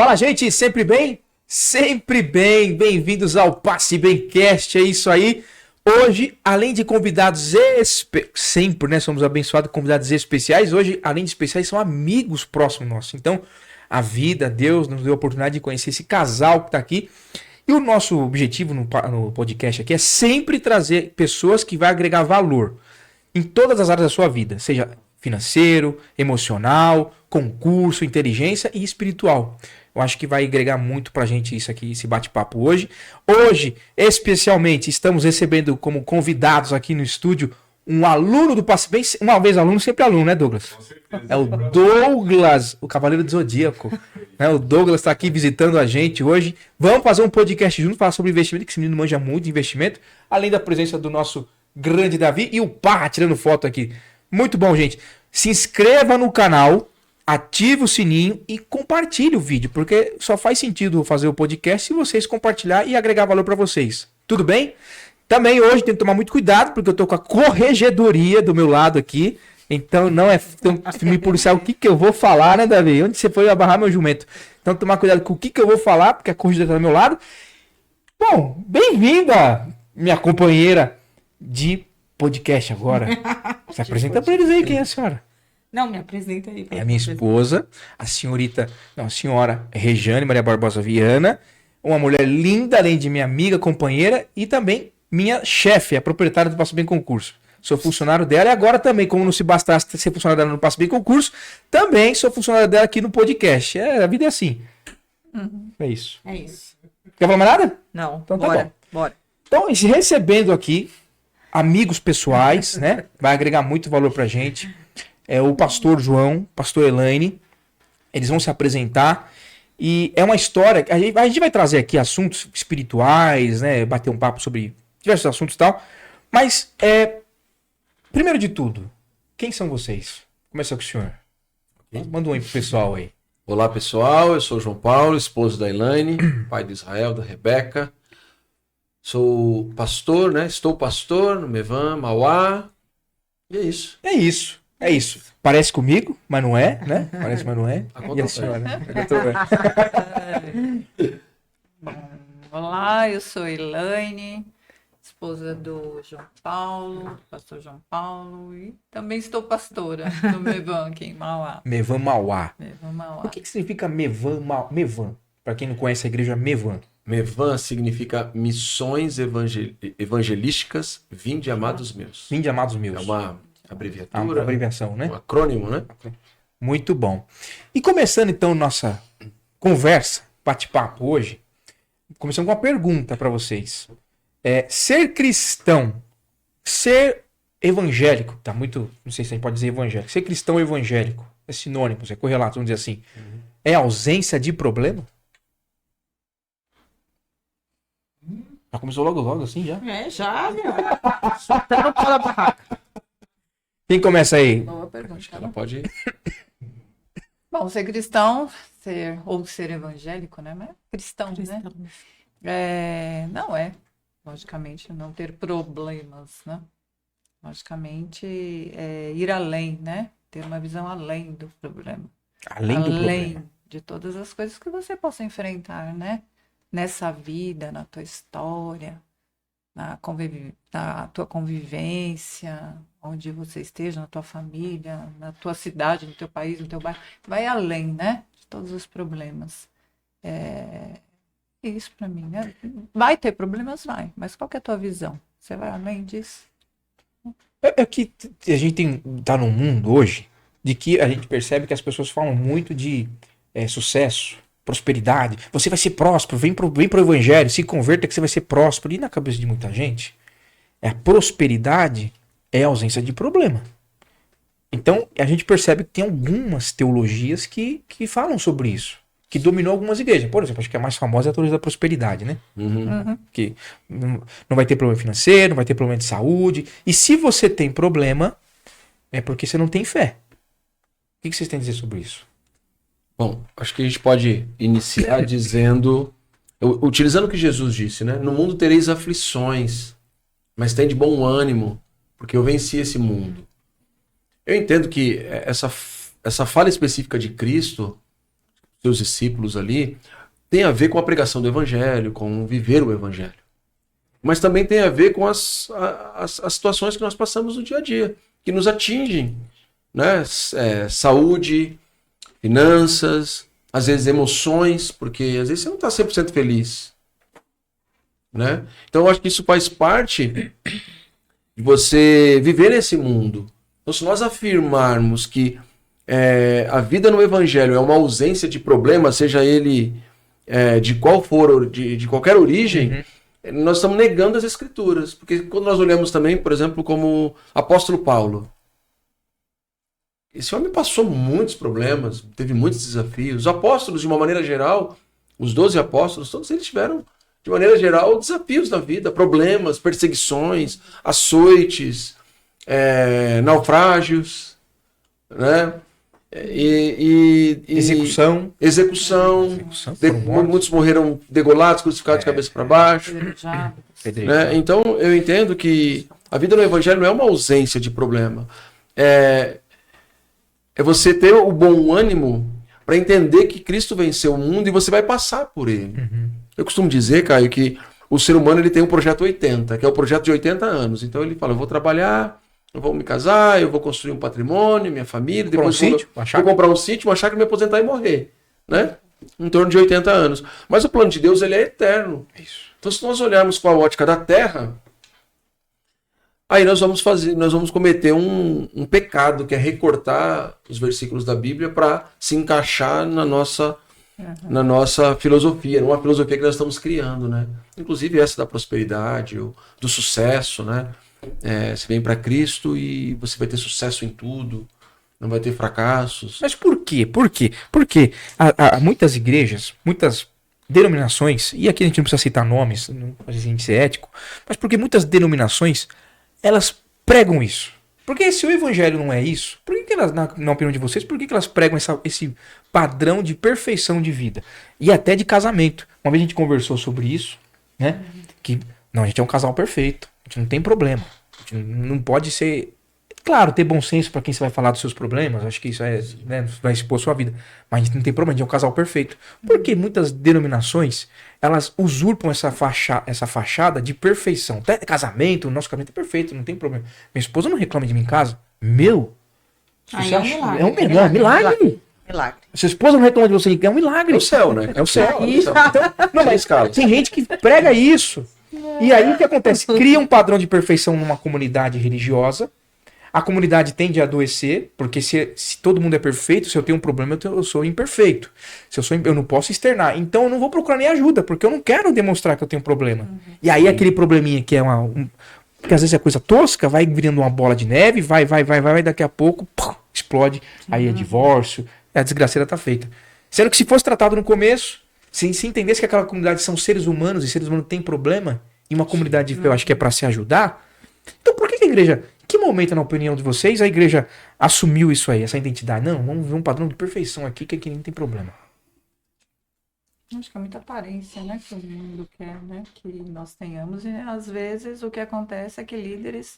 Fala, gente, sempre bem? Sempre bem, bem-vindos ao Passe Bemcast, é isso aí. Hoje, além de convidados sempre, né, somos abençoados com convidados especiais. Hoje, além de especiais, são amigos próximos nossos. Então, a vida, Deus nos deu a oportunidade de conhecer esse casal que tá aqui. E o nosso objetivo no podcast aqui é sempre trazer pessoas que vão agregar valor em todas as áreas da sua vida, seja financeiro, emocional, concurso, inteligência e espiritual. Eu acho que vai agregar muito pra gente isso aqui, esse bate-papo hoje. Hoje, especialmente, estamos recebendo como convidados aqui no estúdio um aluno do Passe Bem, uma vez aluno, sempre aluno, né, Douglas? Com certeza. É o Douglas, o Cavaleiro do Zodíaco. O Douglas está aqui visitando a gente hoje. Vamos fazer um podcast junto, falar sobre investimento, que esse menino manja muito de investimento, além da presença do nosso grande Davi e o Parra tirando foto aqui. Muito bom, gente. Se inscreva no canal, ative o sininho e compartilhe o vídeo, porque só faz sentido fazer o podcast se vocês compartilhar e agregar valor para vocês. Tudo bem? Também hoje tem que tomar muito cuidado, porque eu tô com a corregedoria do meu lado aqui. Então não é me policiar o que eu vou falar, né, Davi? Onde você foi abarrar meu jumento? Então tomar cuidado com o que eu vou falar, porque a corregedoria tá do meu lado. Bom, bem-vinda, minha companheira de podcast agora. Se apresenta para eles aí, quem é a senhora? Não, me apresenta aí. É a minha esposa, a senhora Rejane Maria Barbosa Viana, uma mulher linda, além de minha amiga, companheira e também minha chefe, a proprietária do Passe Bem Concurso. Sou funcionário dela e agora também, como não se bastasse ser funcionário dela no Passe Bem Concurso, também sou funcionário dela aqui no podcast. A vida é assim. É isso. É isso. Quer falar mais nada? Não, então, bora, tá bom. bora. Então, recebendo aqui amigos pessoais, né? Vai agregar muito valor pra gente. É o pastor João, pastor Elaine. Eles vão se apresentar. E é uma história... A gente vai trazer aqui assuntos espirituais, né? Bater um papo sobre diversos assuntos e tal. Mas, primeiro de tudo, quem são vocês? Começa com o senhor. Manda um aí pro pessoal aí. Olá, pessoal. Eu sou o João Paulo, esposo da Elaine, pai de Israel, da Rebeca. Sou pastor, né? Estou pastor no Mevan, Mauá. E é isso. É isso. É isso. Parece comigo, mas não é, né? Parece, mas não é. E a senhora? Olá, eu sou Elaine, esposa do João Paulo, pastor João Paulo, e também estou pastora no Mevan aqui em Mauá. Mevan Mauá. Mevan Mauá. O que significa Mevan? Mevan. Para quem não conhece a igreja Mevan. Mevan significa Missões Evangelísticas Vinde Amados Meus. Vinde Amados Meus. É uma abreviatura. Uma abreviação, né? Um acrônimo, né? Muito bom. E começando então nossa conversa, bate-papo hoje, começando com uma pergunta para vocês. Ser cristão, ser evangélico, tá muito, não sei se a gente pode dizer evangélico, ser cristão evangélico, é sinônimo, é correlato, vamos dizer assim, é ausência de problema? Já começou logo assim, já? Já, meu. Soltando o pau da barraca. Quem começa aí? Boa pergunta. Acho que ela pode... Bom, ser cristão, ou ser evangélico, né? Mas cristão, né? Não é, logicamente, não ter problemas, né? Logicamente, ir além, né? Ter uma visão além do problema. Além do problema. De todas as coisas que você possa enfrentar, né? Nessa vida, na tua história, na tua convivência, onde você esteja, na tua família, na tua cidade, no teu país, no teu bairro. Vai além, né? De todos os problemas. Isso para mim, né? Vai ter problemas? Vai. Mas qual que é a tua visão? Você vai além disso? É que a gente tá num mundo hoje de que a gente percebe que as pessoas falam muito de sucesso, prosperidade. Você vai ser próspero, vem pro evangelho, se converta que você vai ser próspero. E na cabeça de muita gente, a prosperidade é a ausência de problema. Então, a gente percebe que tem algumas teologias que falam sobre isso, que dominou algumas igrejas. Por exemplo, acho que a mais famosa é a teologia da prosperidade, né? Que não vai ter problema financeiro, não vai ter problema de saúde. E se você tem problema, é porque você não tem fé. O que vocês têm a dizer sobre isso? Bom, acho que a gente pode iniciar dizendo, utilizando o que Jesus disse, né? No mundo tereis aflições, mas tem de bom ânimo, porque eu venci esse mundo. Eu entendo que essa fala específica de Cristo seus discípulos ali, tem a ver com a pregação do evangelho, com viver o evangelho. Mas também tem a ver com as situações que nós passamos no dia a dia, que nos atingem, né? Saúde, finanças, às vezes emoções, porque às vezes você não está 100% feliz, né? Então eu acho que isso faz parte de você viver nesse mundo. Então se nós afirmarmos que a vida no evangelho é uma ausência de problema, seja ele de qual for, de qualquer origem, nós estamos negando as escrituras. Porque quando nós olhamos também, por exemplo, como apóstolo Paulo, esse homem passou muitos problemas, teve muitos desafios. Os apóstolos, de uma maneira geral, os 12 apóstolos, todos eles tiveram, de maneira geral, desafios na vida, problemas, perseguições, açoites, naufrágios, né? Execução. Muitos morreram degolados, crucificados de cabeça para baixo. Né? Então, eu entendo que a vida no evangelho não é uma ausência de problema. É você ter o bom ânimo para entender que Cristo venceu o mundo e você vai passar por ele. Eu costumo dizer, Caio, que o ser humano ele tem um projeto 80, que é o projeto de 80 anos. Então ele fala, eu vou trabalhar, eu vou me casar, eu vou construir um patrimônio, minha família, depois vou comprar um sítio, uma chácara, me aposentar e morrer, né? Em torno de 80 anos. Mas o plano de Deus ele é eterno. Então se nós olharmos com a ótica da Terra, aí nós vamos cometer um pecado, que é recortar os versículos da Bíblia para se encaixar na nossa filosofia, numa filosofia que nós estamos criando, né? Inclusive essa da prosperidade, do sucesso, né? Você vem para Cristo e você vai ter sucesso em tudo, não vai ter fracassos. Mas por quê? Porque há muitas igrejas, muitas denominações, e aqui a gente não precisa citar nomes, não pode a gente ser ético, mas porque muitas denominações, elas pregam isso. Porque se o evangelho não é isso, por que elas, na opinião de vocês, por que elas pregam esse padrão de perfeição de vida? E até de casamento. Uma vez a gente conversou sobre isso, né? Que não, a gente é um casal perfeito. A gente não tem problema. A gente não pode ser... Claro, ter bom senso para quem você vai falar dos seus problemas. Acho que isso né, vai expor sua vida. Mas a gente não tem problema, a gente é um casal perfeito. Porque muitas denominações, elas usurpam essa fachada de perfeição. Até casamento, o nosso casamento é perfeito, não tem problema. Minha esposa não reclama de mim em casa. Meu... Você acha? É um milagre. Sua esposa não reclama de você, é um milagre. É o céu, né? É o céu. Então, não, mas tem gente que prega isso. E aí o que acontece? Cria um padrão de perfeição numa comunidade religiosa. A comunidade tende a adoecer, porque se todo mundo é perfeito, se eu tenho um problema, eu sou imperfeito. Eu não posso externar. Então eu não vou procurar nem ajuda, porque eu não quero demonstrar que eu tenho problema. E aí aquele probleminha que é que às vezes é coisa tosca, vai virando uma bola de neve, vai, daqui a pouco explode. Aí é divórcio, a desgraceira tá feita. Sendo que se fosse tratado no começo, se entendesse que aquela comunidade são seres humanos, e seres humanos têm problema, e uma comunidade eu acho que é para se ajudar, então por que a igreja... Que momento, na opinião de vocês, a igreja assumiu isso aí, essa identidade? Não, vamos ver um padrão de perfeição aqui, que aqui não tem problema. Acho que é muita aparência, né, que o mundo quer, né, que nós tenhamos. E às vezes o que acontece é que líderes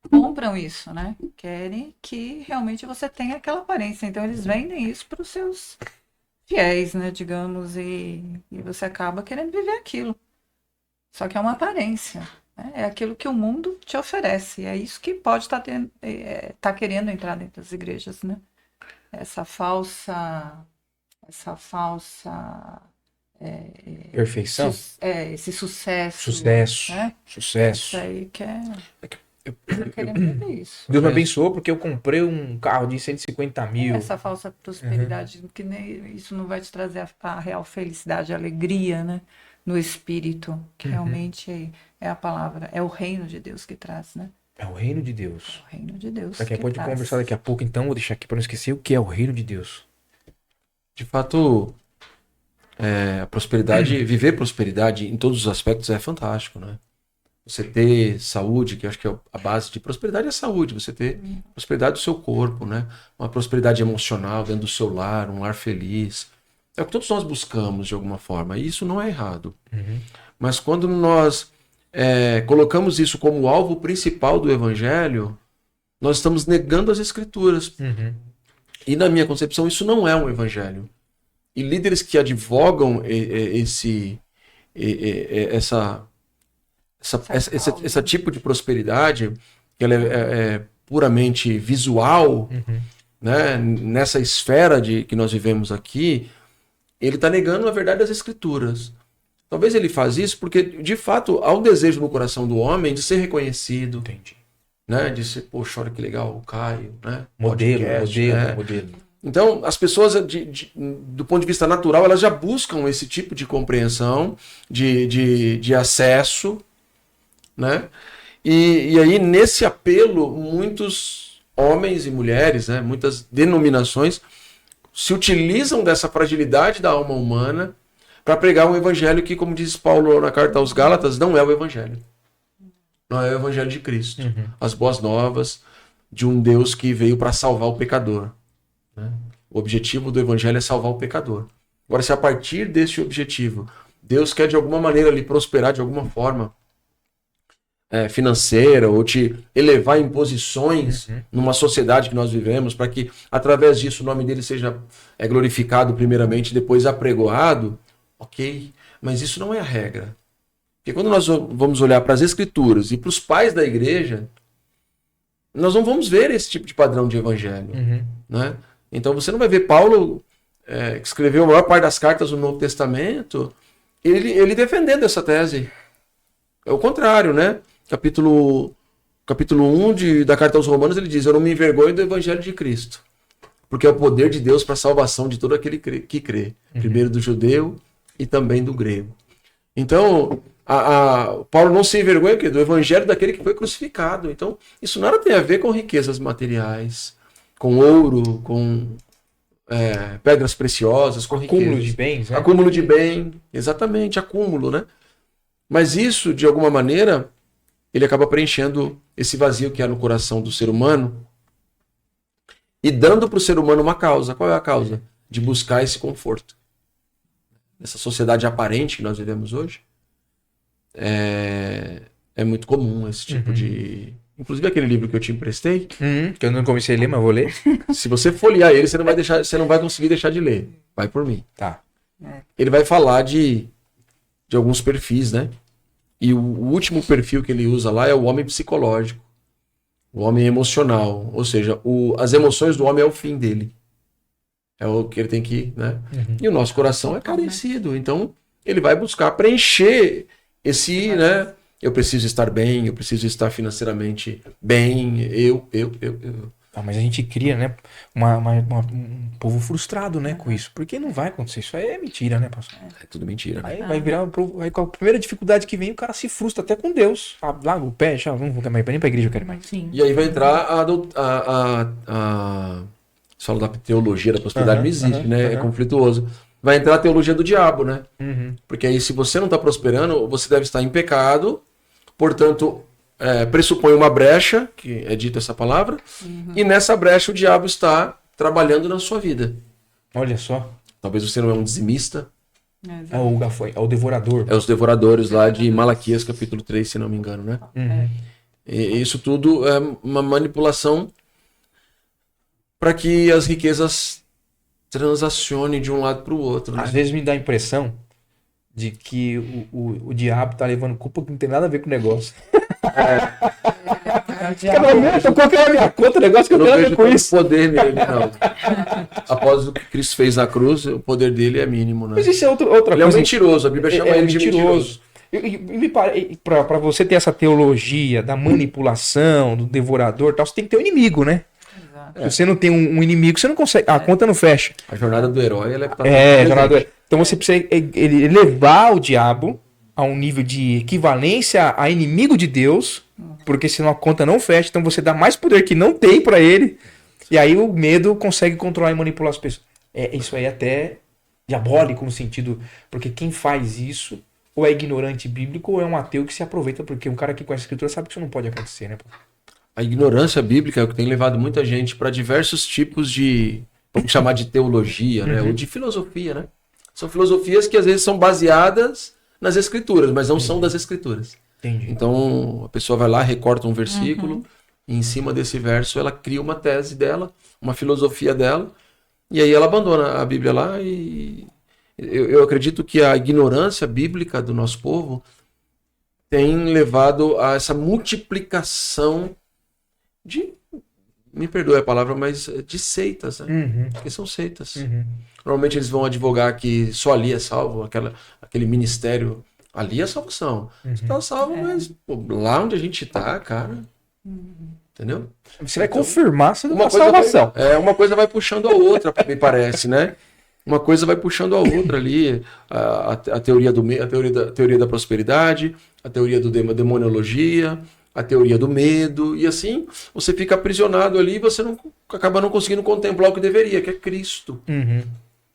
compram isso, né? Querem que realmente você tenha aquela aparência. Então eles vendem isso para os seus fiéis, né, digamos, e você acaba querendo viver aquilo. Só que é uma aparência. É aquilo que o mundo te oferece. É isso que pode estar querendo entrar dentro das igrejas, né? Essa falsa perfeição. Esse sucesso. Né? Isso aí querendo ver isso. Deus me abençoou porque eu comprei um carro de 150 mil. Essa falsa prosperidade, que isso não vai te trazer a real felicidade, a alegria, né? No espírito, que realmente é a palavra, é o reino de Deus que traz, né? É o reino de Deus. É o reino de Deus. Pra quem pode conversar daqui a pouco, então, vou deixar aqui para não esquecer o que é o reino de Deus. De fato, a prosperidade, viver prosperidade em todos os aspectos é fantástico, né? Você ter saúde, que eu acho que a base de prosperidade é a saúde, você ter prosperidade do seu corpo, né? Uma prosperidade emocional dentro do seu lar, um lar feliz. É o que todos nós buscamos de alguma forma, e isso não é errado. Mas quando nós colocamos isso como alvo principal do evangelho, nós estamos negando as escrituras. E na minha concepção, isso não é um evangelho. e líderes que advogam essa tipo de prosperidade, que ela é puramente visual, né? Nessa esfera que nós vivemos aqui, ele está negando a verdade das Escrituras. Talvez ele faz isso porque, de fato, há um desejo no coração do homem de ser reconhecido. Entendi. Né? De ser, poxa, olha que legal, o Caio, né? Modelo. Então, as pessoas, do ponto de vista natural, elas já buscam esse tipo de compreensão, de acesso, né? E aí, nesse apelo, muitos homens e mulheres, né? Muitas denominações, se utilizam dessa fragilidade da alma humana para pregar um evangelho que, como diz Paulo na carta aos Gálatas, não é o evangelho. Não é o evangelho de Cristo. As boas novas de um Deus que veio para salvar o pecador. Né? O objetivo do evangelho é salvar o pecador. Agora, se a partir desse objetivo, Deus quer de alguma maneira lhe prosperar de alguma forma financeira, ou te elevar em posições numa sociedade que nós vivemos, para que através disso o nome dele seja glorificado primeiramente, depois apregoado, ok, mas isso não é a regra. Porque quando nós vamos olhar para as Escrituras e para os pais da igreja, nós não vamos ver esse tipo de padrão de evangelho. Né? Então você não vai ver Paulo, que escreveu a maior parte das cartas do Novo Testamento, ele defendendo essa tese. É o contrário, né? Capítulo 1 da carta aos Romanos, ele diz: eu não me envergonho do evangelho de Cristo, porque é o poder de Deus para a salvação de todo aquele que crê. Primeiro do judeu e também do grego. Então, Paulo não se envergonha do evangelho daquele que foi crucificado. Então, isso nada tem a ver com riquezas materiais, com ouro, com pedras preciosas, com riquezas. Acúmulo de bens, né? Acúmulo de bem, exatamente, acúmulo, né? Mas isso, de alguma maneira, ele acaba preenchendo esse vazio que há no coração do ser humano e dando para o ser humano uma causa. Qual é a causa? De buscar esse conforto. Nessa sociedade aparente que nós vivemos hoje, é muito comum esse tipo de... Inclusive aquele livro que eu te emprestei, que eu não comecei a ler, mas vou ler. se você folhear ele, você não vai conseguir deixar de ler. Vai por mim. Tá. Ele vai falar de alguns perfis, né? E o último perfil que ele usa lá é o homem psicológico, o homem emocional. Ou seja, as emoções do homem é o fim dele. É o que ele tem que, né? E o nosso coração é carecido. Então, ele vai buscar preencher esse, né? Eu preciso estar bem, eu preciso estar financeiramente bem, eu. Mas a gente cria, né, um povo frustrado, né, com isso. Porque não vai acontecer. Isso aí é mentira, né, pastor? É tudo mentira. Aí vai virar... Aí com a primeira dificuldade que vem, o cara se frustra até com Deus. Larga o pé, já não vou mais nem pra igreja, eu quero mais. Sim. E aí vai entrar você fala da teologia da prosperidade, não existe, né? É conflituoso. Vai entrar a teologia do diabo, né? Porque aí, se você não está prosperando, você deve estar em pecado, portanto, pressupõe uma brecha, que é dita essa palavra, e nessa brecha o diabo está trabalhando na sua vida. Olha só. Talvez você não é um dizimista. É o devorador. É os devoradores lá de Malaquias, capítulo 3, se não me engano, né? E isso tudo é uma manipulação para que as riquezas transacionem de um lado para o outro. Né? Às vezes me dá a impressão de que o diabo tá levando culpa que não tem nada a ver com o negócio. Qual que é a minha conta, o negócio que eu não vejo com isso? Poder nele, não. Após o que Cristo fez na cruz, o poder dele é mínimo, né? Mas isso é outra ele coisa. É um mentiroso, a Bíblia chama ele de mentiroso. Para você ter essa teologia da manipulação, do devorador e tal, você tem que ter um inimigo, né? Se você não tem um inimigo, você não consegue. A conta não fecha. A jornada do herói, ela jornada do herói. Então você precisa elevar o diabo a um nível de equivalência a inimigo de Deus, porque senão a conta não fecha. Então você dá mais poder que não tem para ele, e aí o medo consegue controlar e manipular as pessoas. Isso aí é até diabólico no sentido, porque quem faz isso ou é ignorante bíblico ou é um ateu que se aproveita, porque um cara que conhece a escritura sabe que isso não pode acontecer, né? A ignorância bíblica é o que tem levado muita gente para diversos tipos de, vamos chamar de teologia, né? Ou de filosofia, né? São filosofias que às vezes são baseadas nas escrituras, mas não são das escrituras. Entendi. Então a pessoa vai lá, recorta um versículo, e em cima desse verso ela cria uma tese dela, uma filosofia dela, E aí ela abandona a Bíblia lá e eu acredito que a ignorância bíblica do nosso povo tem levado a essa multiplicação de, me perdoe a palavra, mas de seitas, né? Uhum. Porque são seitas. Uhum. Normalmente eles vão advogar que só ali é salvo, aquele ministério, ali é salvação. Você tá salvo, mas pô, lá onde a gente tá, cara, entendeu? Você vai confirmar a Uma salvação. uma coisa vai puxando a outra, me parece, né? Uma coisa vai puxando a outra ali, a teoria a teoria da prosperidade, a teoria da demoniologia, a teoria do medo, e assim você fica aprisionado ali e você acaba não conseguindo contemplar o que deveria, que é Cristo, Uhum.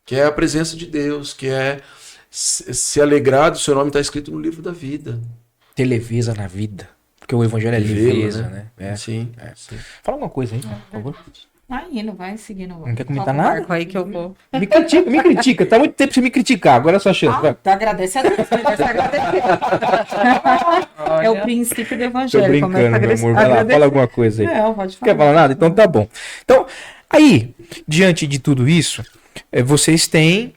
que é a presença de Deus, que é se alegrar do seu nome está escrito no livro da vida. Ter leveza na vida. Porque o evangelho é Vivê-lo, leveza, né? É. Sim. Sim. Fala alguma coisa aí, por favor. Aí, não vai seguindo. Não quer comentar Toca o nada? barco aí que eu vou. Me critica, me critica. Tá muito tempo sem me criticar. Agora é a sua chance. Vai. Tá agradecendo, vai se agradecer. É o princípio do Tô evangelho. brincando, meu amor. Vai lá, fala alguma coisa aí. Não, pode Não falar. quer falar nada? Então tá bom. Então, aí, diante de tudo isso, vocês têm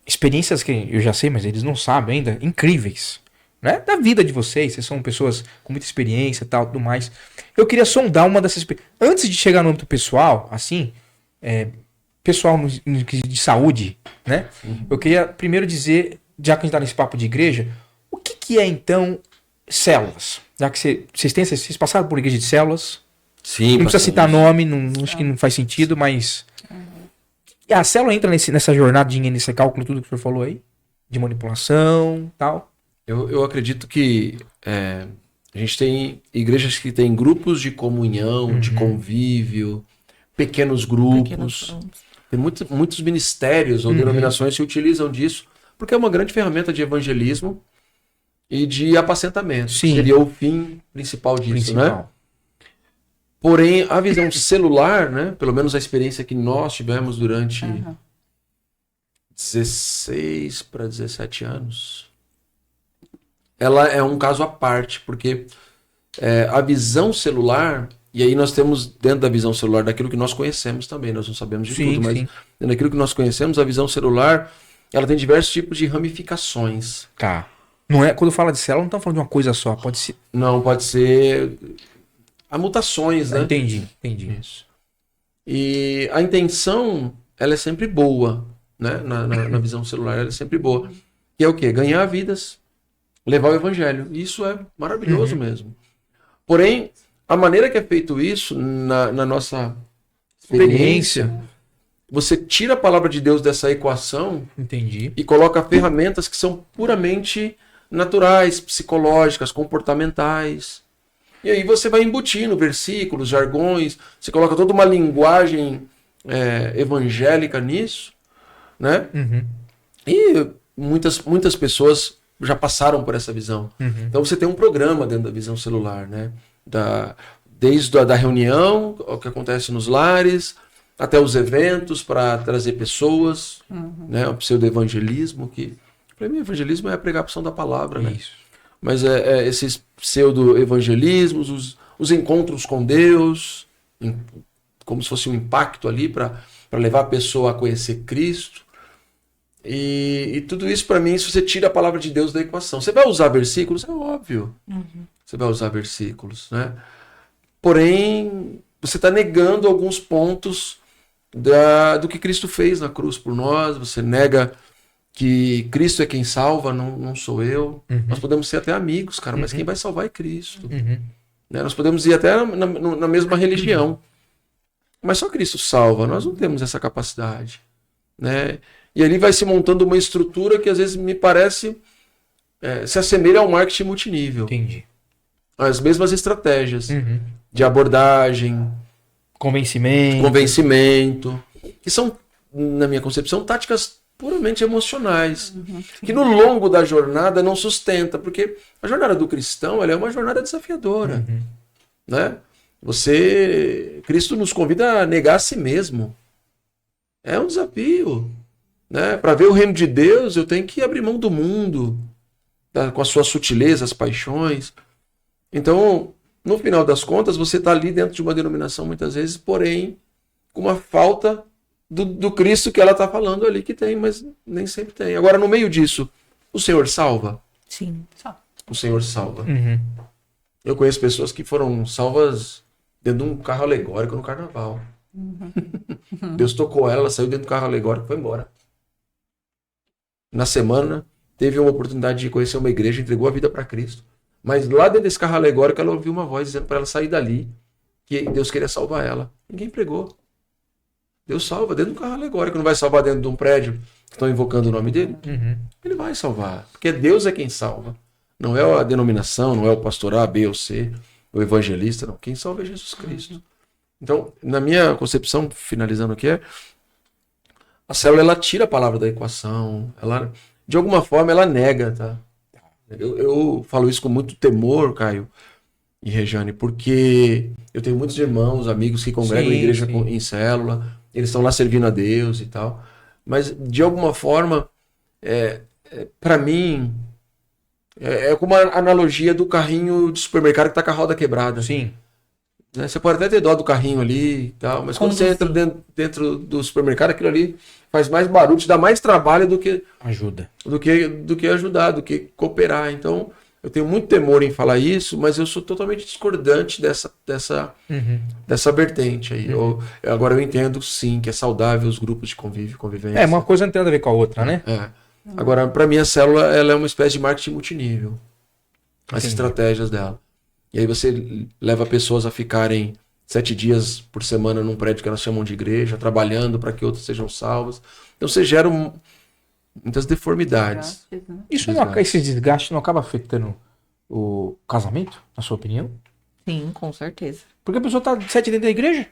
experiências que eu já sei, mas eles não sabem ainda, incríveis, né? Da vida de vocês. Vocês são pessoas com muita experiência e tal, tudo mais. Eu queria sondar uma dessas... Antes de chegar no âmbito pessoal, assim, pessoal no quesito de saúde, né? Eu queria primeiro dizer, já que a gente tá nesse papo de igreja, o que é, então, células? Já que vocês passaram por igreja de células, Sim, não precisa citar nome, acho que não faz sentido, mas... A célula entra nessa jornada, nesse cálculo, tudo que o senhor falou aí? De manipulação e tal? Eu acredito que a gente tem igrejas que têm grupos de comunhão, de convívio, pequenos grupos. Tem muitos ministérios ou denominações que utilizam disso, porque é uma grande ferramenta de evangelismo e de apacentamento. Sim. Seria o fim principal disso, né? Porém, a visão celular, né, pelo menos a experiência que nós tivemos durante 16 para 17 anos, ela é um caso à parte, porque a visão celular, e aí nós temos dentro da visão celular daquilo que nós conhecemos também, nós não sabemos de tudo, mas dentro daquilo que nós conhecemos, a visão celular, ela tem diversos tipos de ramificações. Tá. Não é, quando fala de célula, não estamos falando de uma coisa só, pode ser... Não, pode ser... Há mutações, né? Entendi. Isso. E a intenção, ela é sempre boa, né? Na visão celular, ela é sempre boa. Que é o quê? Ganhar vidas, levar o evangelho. Isso é maravilhoso mesmo. Porém, a maneira que é feito isso, na nossa experiência, você tira a palavra de Deus dessa equação e coloca ferramentas que são puramente naturais, psicológicas, comportamentais. E aí você vai embutindo versículos, jargões, você coloca toda uma linguagem evangélica nisso, né? E muitas pessoas já passaram por essa visão. Então você tem um programa dentro da visão celular, né? Desde a reunião, o que acontece nos lares, até os eventos para trazer pessoas, né? O pseudo-evangelismo, que para mim evangelismo é a pregação da palavra, né? Isso. Mas esses pseudo-evangelismos, os encontros com Deus, como se fosse um impacto ali para levar a pessoa a conhecer Cristo. E tudo isso, para mim, se você tira a palavra de Deus da equação. Você vai usar versículos? É óbvio. Você vai usar versículos, né? Porém, você está negando alguns pontos do que Cristo fez na cruz por nós. Você nega que Cristo é quem salva, não sou eu. Nós podemos ser até amigos, cara, mas quem vai salvar é Cristo. Né? Nós podemos ir até na mesma religião, mas só Cristo salva, nós não temos essa capacidade. Né? E ali vai se montando uma estrutura que às vezes me parece se assemelha ao marketing multinível. Entendi. As mesmas estratégias de abordagem, convencimento, que são, na minha concepção, táticas puramente emocionais, que no longo da jornada não sustenta, porque a jornada do cristão ela é uma jornada desafiadora, né? Cristo nos convida a negar a si mesmo, é um desafio, né? Para ver o reino de Deus eu tenho que abrir mão do mundo, com as suas sutilezas, paixões. Então, no final das contas, você está ali dentro de uma denominação muitas vezes, porém com uma falta do Cristo que ela está falando ali que tem, mas nem sempre tem. Agora, no meio disso, o Senhor salva? Sim. Só. O Senhor salva. Uhum. Eu conheço pessoas que foram salvas dentro de um carro alegórico no carnaval. Deus tocou ela saiu dentro do carro alegórico e foi embora. Na semana, teve uma oportunidade de conhecer uma igreja, entregou a vida para Cristo. Mas lá dentro desse carro alegórico, ela ouviu uma voz dizendo para ela sair dali, que Deus queria salvar ela. Ninguém pregou. Deus salva dentro do carro alegórico, não vai salvar dentro de um prédio que estão invocando o nome dele? Uhum. Ele vai salvar, porque Deus é quem salva. Não é a denominação, não é o pastor A, B ou C, o evangelista, não. Quem salva é Jesus Cristo. Então, na minha concepção, finalizando aqui, a célula ela tira a palavra da equação, ela, de alguma forma, ela nega, tá? Eu falo isso com muito temor, Caio e Rejane, porque eu tenho muitos irmãos, amigos que congregam em igreja em célula, eles estão lá servindo a Deus e tal, mas de alguma forma, para mim, é como a analogia do carrinho de supermercado que tá com a roda quebrada. Sim. Né? Você pode até ter dó do carrinho ali e tal, mas quando você entra dentro do supermercado, aquilo ali faz mais barulho, te dá mais trabalho do que Ajuda. do que ajudar, do que cooperar. Então, eu tenho muito temor em falar isso, mas eu sou totalmente discordante dessa vertente aí. Agora eu entendo sim que é saudável os grupos de convivência. Uma coisa não tem nada a ver com a outra, né? Agora, para mim, a célula ela é uma espécie de marketing multinível. As Entendi. estratégias dela. E aí você leva pessoas a ficarem 7 dias por semana num prédio que elas chamam de igreja, trabalhando para que outros sejam salvos. Então você gera muitas deformidades. Isso esse desgaste não acaba afetando o casamento, na sua opinião? Sim, com certeza. Porque a pessoa tá 7 dentro da igreja?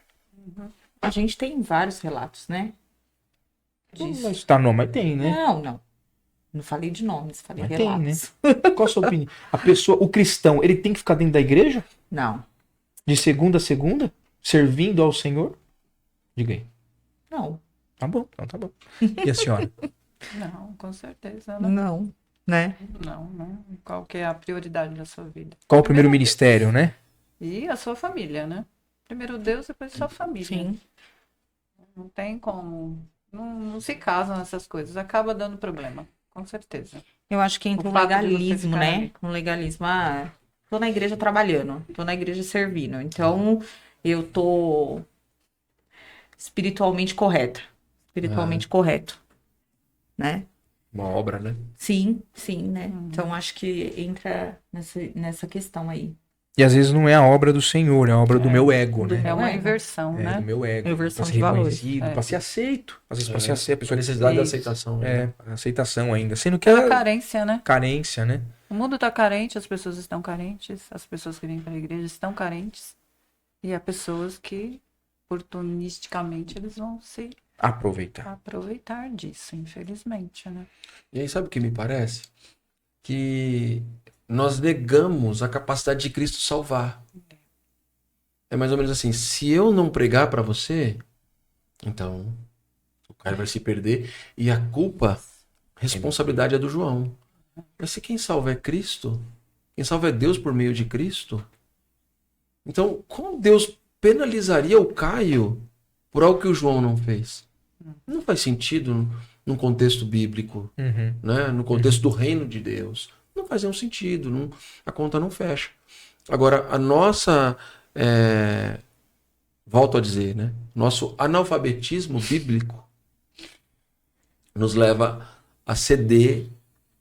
A gente tem vários relatos, né? Disso. Mas tá, não, mas tem, né? Não. Não falei de nomes, falei Mas tem, relatos. Qual a sua opinião? A pessoa, o cristão, ele tem que ficar dentro da igreja? Não. De segunda a segunda? Servindo ao Senhor? Diga aí. Não. Tá bom, então tá bom. E a senhora? Não, com certeza. Não. Não. Né? Não. Qual que é a prioridade da sua vida? Qual o primeiro ministério, né? E a sua família, né? Primeiro Deus, depois sua família. Sim. Não tem como. Não se casam essas coisas. Acaba dando problema. Com certeza. Eu acho que entra O um fato de você legalismo, ficar né? ali. Um legalismo. Tô na igreja trabalhando, tô na igreja servindo. Então, eu tô espiritualmente correta. Espiritualmente correto. Né? Uma obra, né? Sim, né? Então, acho que entra nessa questão aí. E às vezes não é a obra do Senhor, é a obra do meu ego, né? É uma ego. inversão, Do né? meu ego. Inversão Pra ser de valores. reconhecido, pra ser aceito. Às vezes pra ser aceito, a A pessoa necessidade da Isso. aceitação. Né? Aceitação ainda. Sendo que Pela é carência, né? carência, né? O mundo está carente, as pessoas estão carentes, as pessoas que vêm para a igreja estão carentes. E há pessoas que, oportunisticamente, eles vão se Aproveitar. aproveitar disso, infelizmente, né? E aí, sabe o que me parece? Que nós negamos a capacidade de Cristo salvar. É mais ou menos assim, se eu não pregar para você, então o cara vai se perder e a culpa, responsabilidade é do João. Mas se quem salva é Cristo, quem salva é Deus por meio de Cristo, então como Deus penalizaria o Caio por algo que o João não fez? Não faz sentido num contexto bíblico, Uhum. né? No contexto do reino de Deus. Não faz nenhum sentido, a conta não fecha. Agora, a nossa, volto a dizer, né? Nosso analfabetismo bíblico nos leva a ceder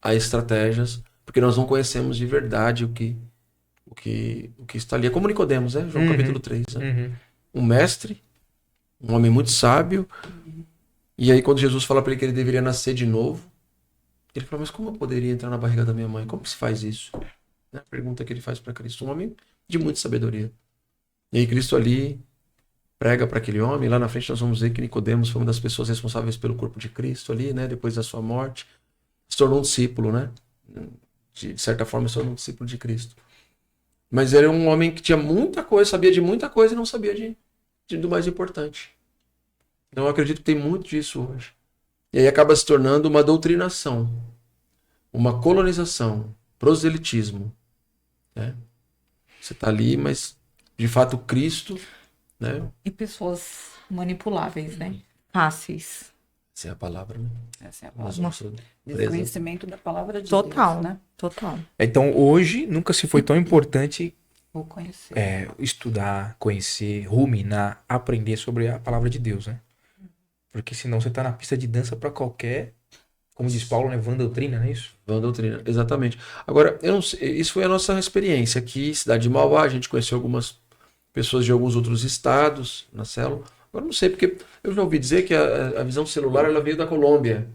a estratégias, porque nós não conhecemos de verdade o que está ali. É como Nicodemos, né? João capítulo 3. Né? Uhum. Um mestre, um homem muito sábio, e aí quando Jesus fala para ele que ele deveria nascer de novo, ele fala, mas como eu poderia entrar na barriga da minha mãe? Como que se faz isso? É a pergunta que ele faz para Cristo. Um homem de muita sabedoria. E aí Cristo ali prega para aquele homem. Lá na frente nós vamos ver que Nicodemos foi uma das pessoas responsáveis pelo corpo de Cristo ali, né? Depois da sua morte. Se tornou um discípulo, né? De certa forma se tornou um discípulo de Cristo. Mas ele era um homem que tinha muita coisa, sabia de muita coisa e não sabia do mais importante. Então eu acredito que tem muito disso hoje. E aí acaba se tornando uma doutrinação, uma colonização, proselitismo. Né? Você está ali, mas de fato Cristo... Né? E pessoas manipuláveis, né? fáceis. Essa é a palavra, né? Essa é a Nós palavra. vamos ser presos. Desconhecimento da palavra de Total, Deus, né? total. Então hoje nunca se foi tão importante Vou conhecer. estudar, conhecer, ruminar, aprender sobre a palavra de Deus, né? Porque senão você tá na pista de dança para qualquer, como diz Paulo, né? Vã doutrina, não é isso? Vã doutrina, exatamente. Agora, eu não sei, isso foi a nossa experiência aqui, cidade de Mauá, a gente conheceu algumas pessoas de alguns outros estados na célula. Agora, não sei, porque eu já ouvi dizer que a visão celular ela veio da Colômbia.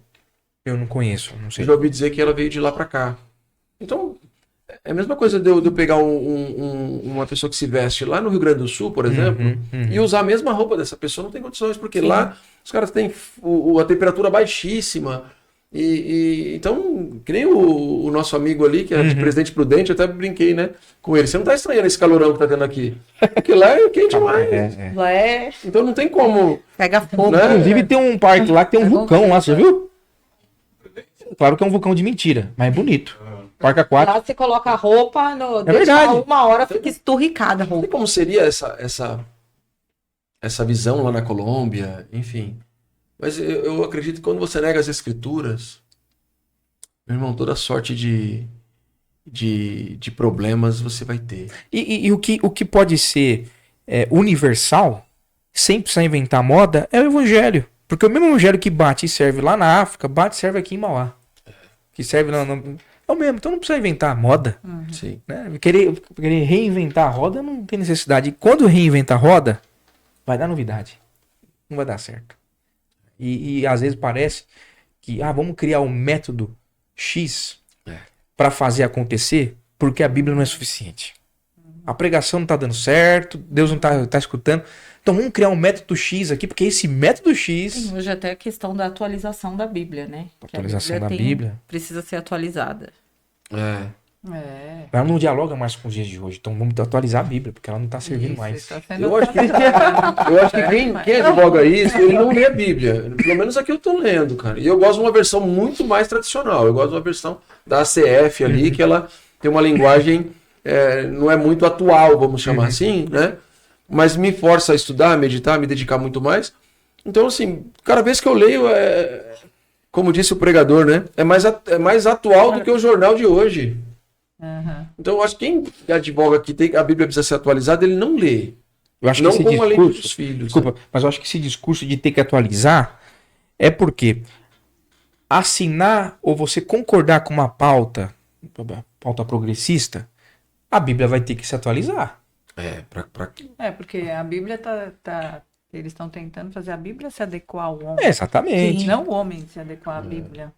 Eu não conheço, não Eu sei. já ouvi dizer que ela veio de lá para cá. Então, é a mesma coisa de eu pegar uma pessoa que se veste lá no Rio Grande do Sul, por exemplo, e usar a mesma roupa dessa pessoa, não tem condições, porque lá os caras têm a temperatura baixíssima. Então, que nem o nosso amigo ali, que é de Presidente Prudente, eu até brinquei, né, com ele. Você não tá estranhando esse calorão que tá tendo aqui. Porque lá é quente demais. Lá é. Então não tem como. Pega fogo. Né? Inclusive tem um parque lá que tem um vulcão lá, você já viu? Claro que é um vulcão de mentira, mas é bonito. Parque aquático. Lá você coloca a roupa, deixa verdade. uma hora, fica esturricada a Não sei roupa. como seria essa visão lá na Colômbia, enfim. Mas eu acredito que quando você nega as escrituras, meu irmão, toda sorte de problemas você vai ter. E o que pode ser universal, sem precisar inventar moda, é o evangelho. Porque o mesmo evangelho que bate e serve lá na África, bate e serve aqui em Mauá. Que serve é o mesmo, então não precisa inventar moda. Sim. Né? Querer reinventar a roda não tem necessidade. E quando reinventa a roda, vai dar novidade. Não vai dar certo. E às vezes parece que vamos criar um método X para fazer acontecer, porque a Bíblia não é suficiente. A pregação não está dando certo, Deus não tá escutando. Então vamos criar um método X aqui, porque esse método X... Sim, hoje até a questão da atualização da Bíblia, né? Que a Atualização da Bíblia. Precisa ser atualizada. Ela não dialoga mais com os dias de hoje. Então vamos atualizar a Bíblia, porque ela não está servindo Isso, mais. tá sendo Eu acho que atualizado. quem advoga isso, ele não lê a Bíblia. Pelo menos aqui eu tô lendo, cara. E eu gosto de uma versão muito mais tradicional. Eu gosto de uma versão da ACF ali, que ela tem uma linguagem, não é muito atual, vamos chamar assim, né? Mas me força a estudar, a meditar, a me dedicar muito mais. Então, assim, cada vez que eu leio, como disse o pregador, né? É mais atual do que o jornal de hoje. Então, eu acho que quem advoga que a Bíblia precisa ser atualizada, ele não lê. Eu acho Não que esse como a lei discurso... dos filhos. Desculpa, mas eu acho que esse discurso de ter que atualizar é porque assinar ou você concordar com uma pauta progressista, a Bíblia vai ter que se atualizar. Porque a Bíblia eles estão tentando fazer a Bíblia se adequar ao homem. Exatamente. Não o homem se adequar à Bíblia.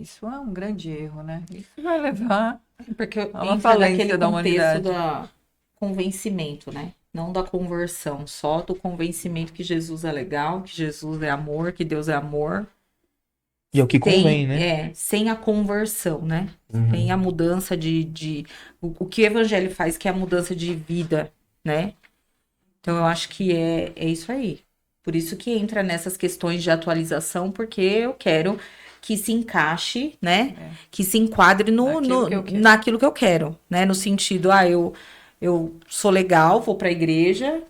Isso é um grande erro, né? Isso vai levar Porque a uma entra falência naquele da contexto humanidade. da convencimento, né? Não da conversão, só do convencimento que Jesus é legal, que Jesus é amor, que Deus é amor. E é o que convém, né? Sem a conversão, né? Sem a mudança o que o evangelho faz, que é a mudança de vida, né? Então eu acho que é isso aí. Por isso que entra nessas questões de atualização, porque eu quero que se encaixe, né? Que se enquadre naquilo que eu quero, né? No sentido, eu sou legal, vou pra igreja,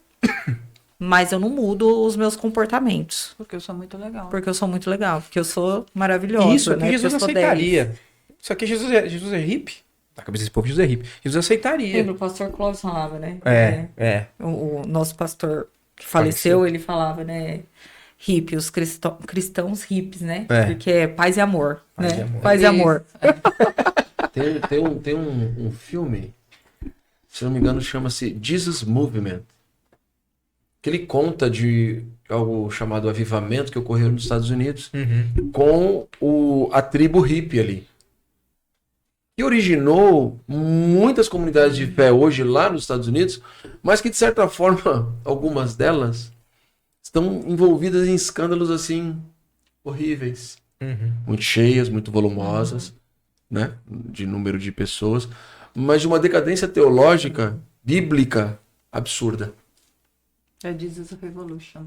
mas eu não mudo os meus comportamentos. Porque eu sou muito legal. Porque eu sou muito legal, porque eu sou maravilhosa. Isso aqui né? Jesus Porque eu sou aceitaria. 10. Isso aqui Jesus é hippie. Na cabeça desse povo, Jesus é hippie. Jesus aceitaria. Lembra, o pastor Clóvis falava, né? O nosso pastor que faleceu, ele falava, né? Hippie, os cristãos hippies, né? Porque é paz e amor, Paz né? e amor. Paz e amor. Tem um filme, se não me engano, chama-se Jesus Movement. Que ele conta de algo chamado avivamento que ocorreu nos Estados Unidos com a tribo hippie ali. Que originou muitas comunidades de fé hoje lá nos Estados Unidos, mas que de certa forma, algumas delas estão envolvidas em escândalos assim horríveis. Muito cheias, muito volumosas, né? De número de pessoas, mas de uma decadência teológica, bíblica, absurda. É Jesus Revolution.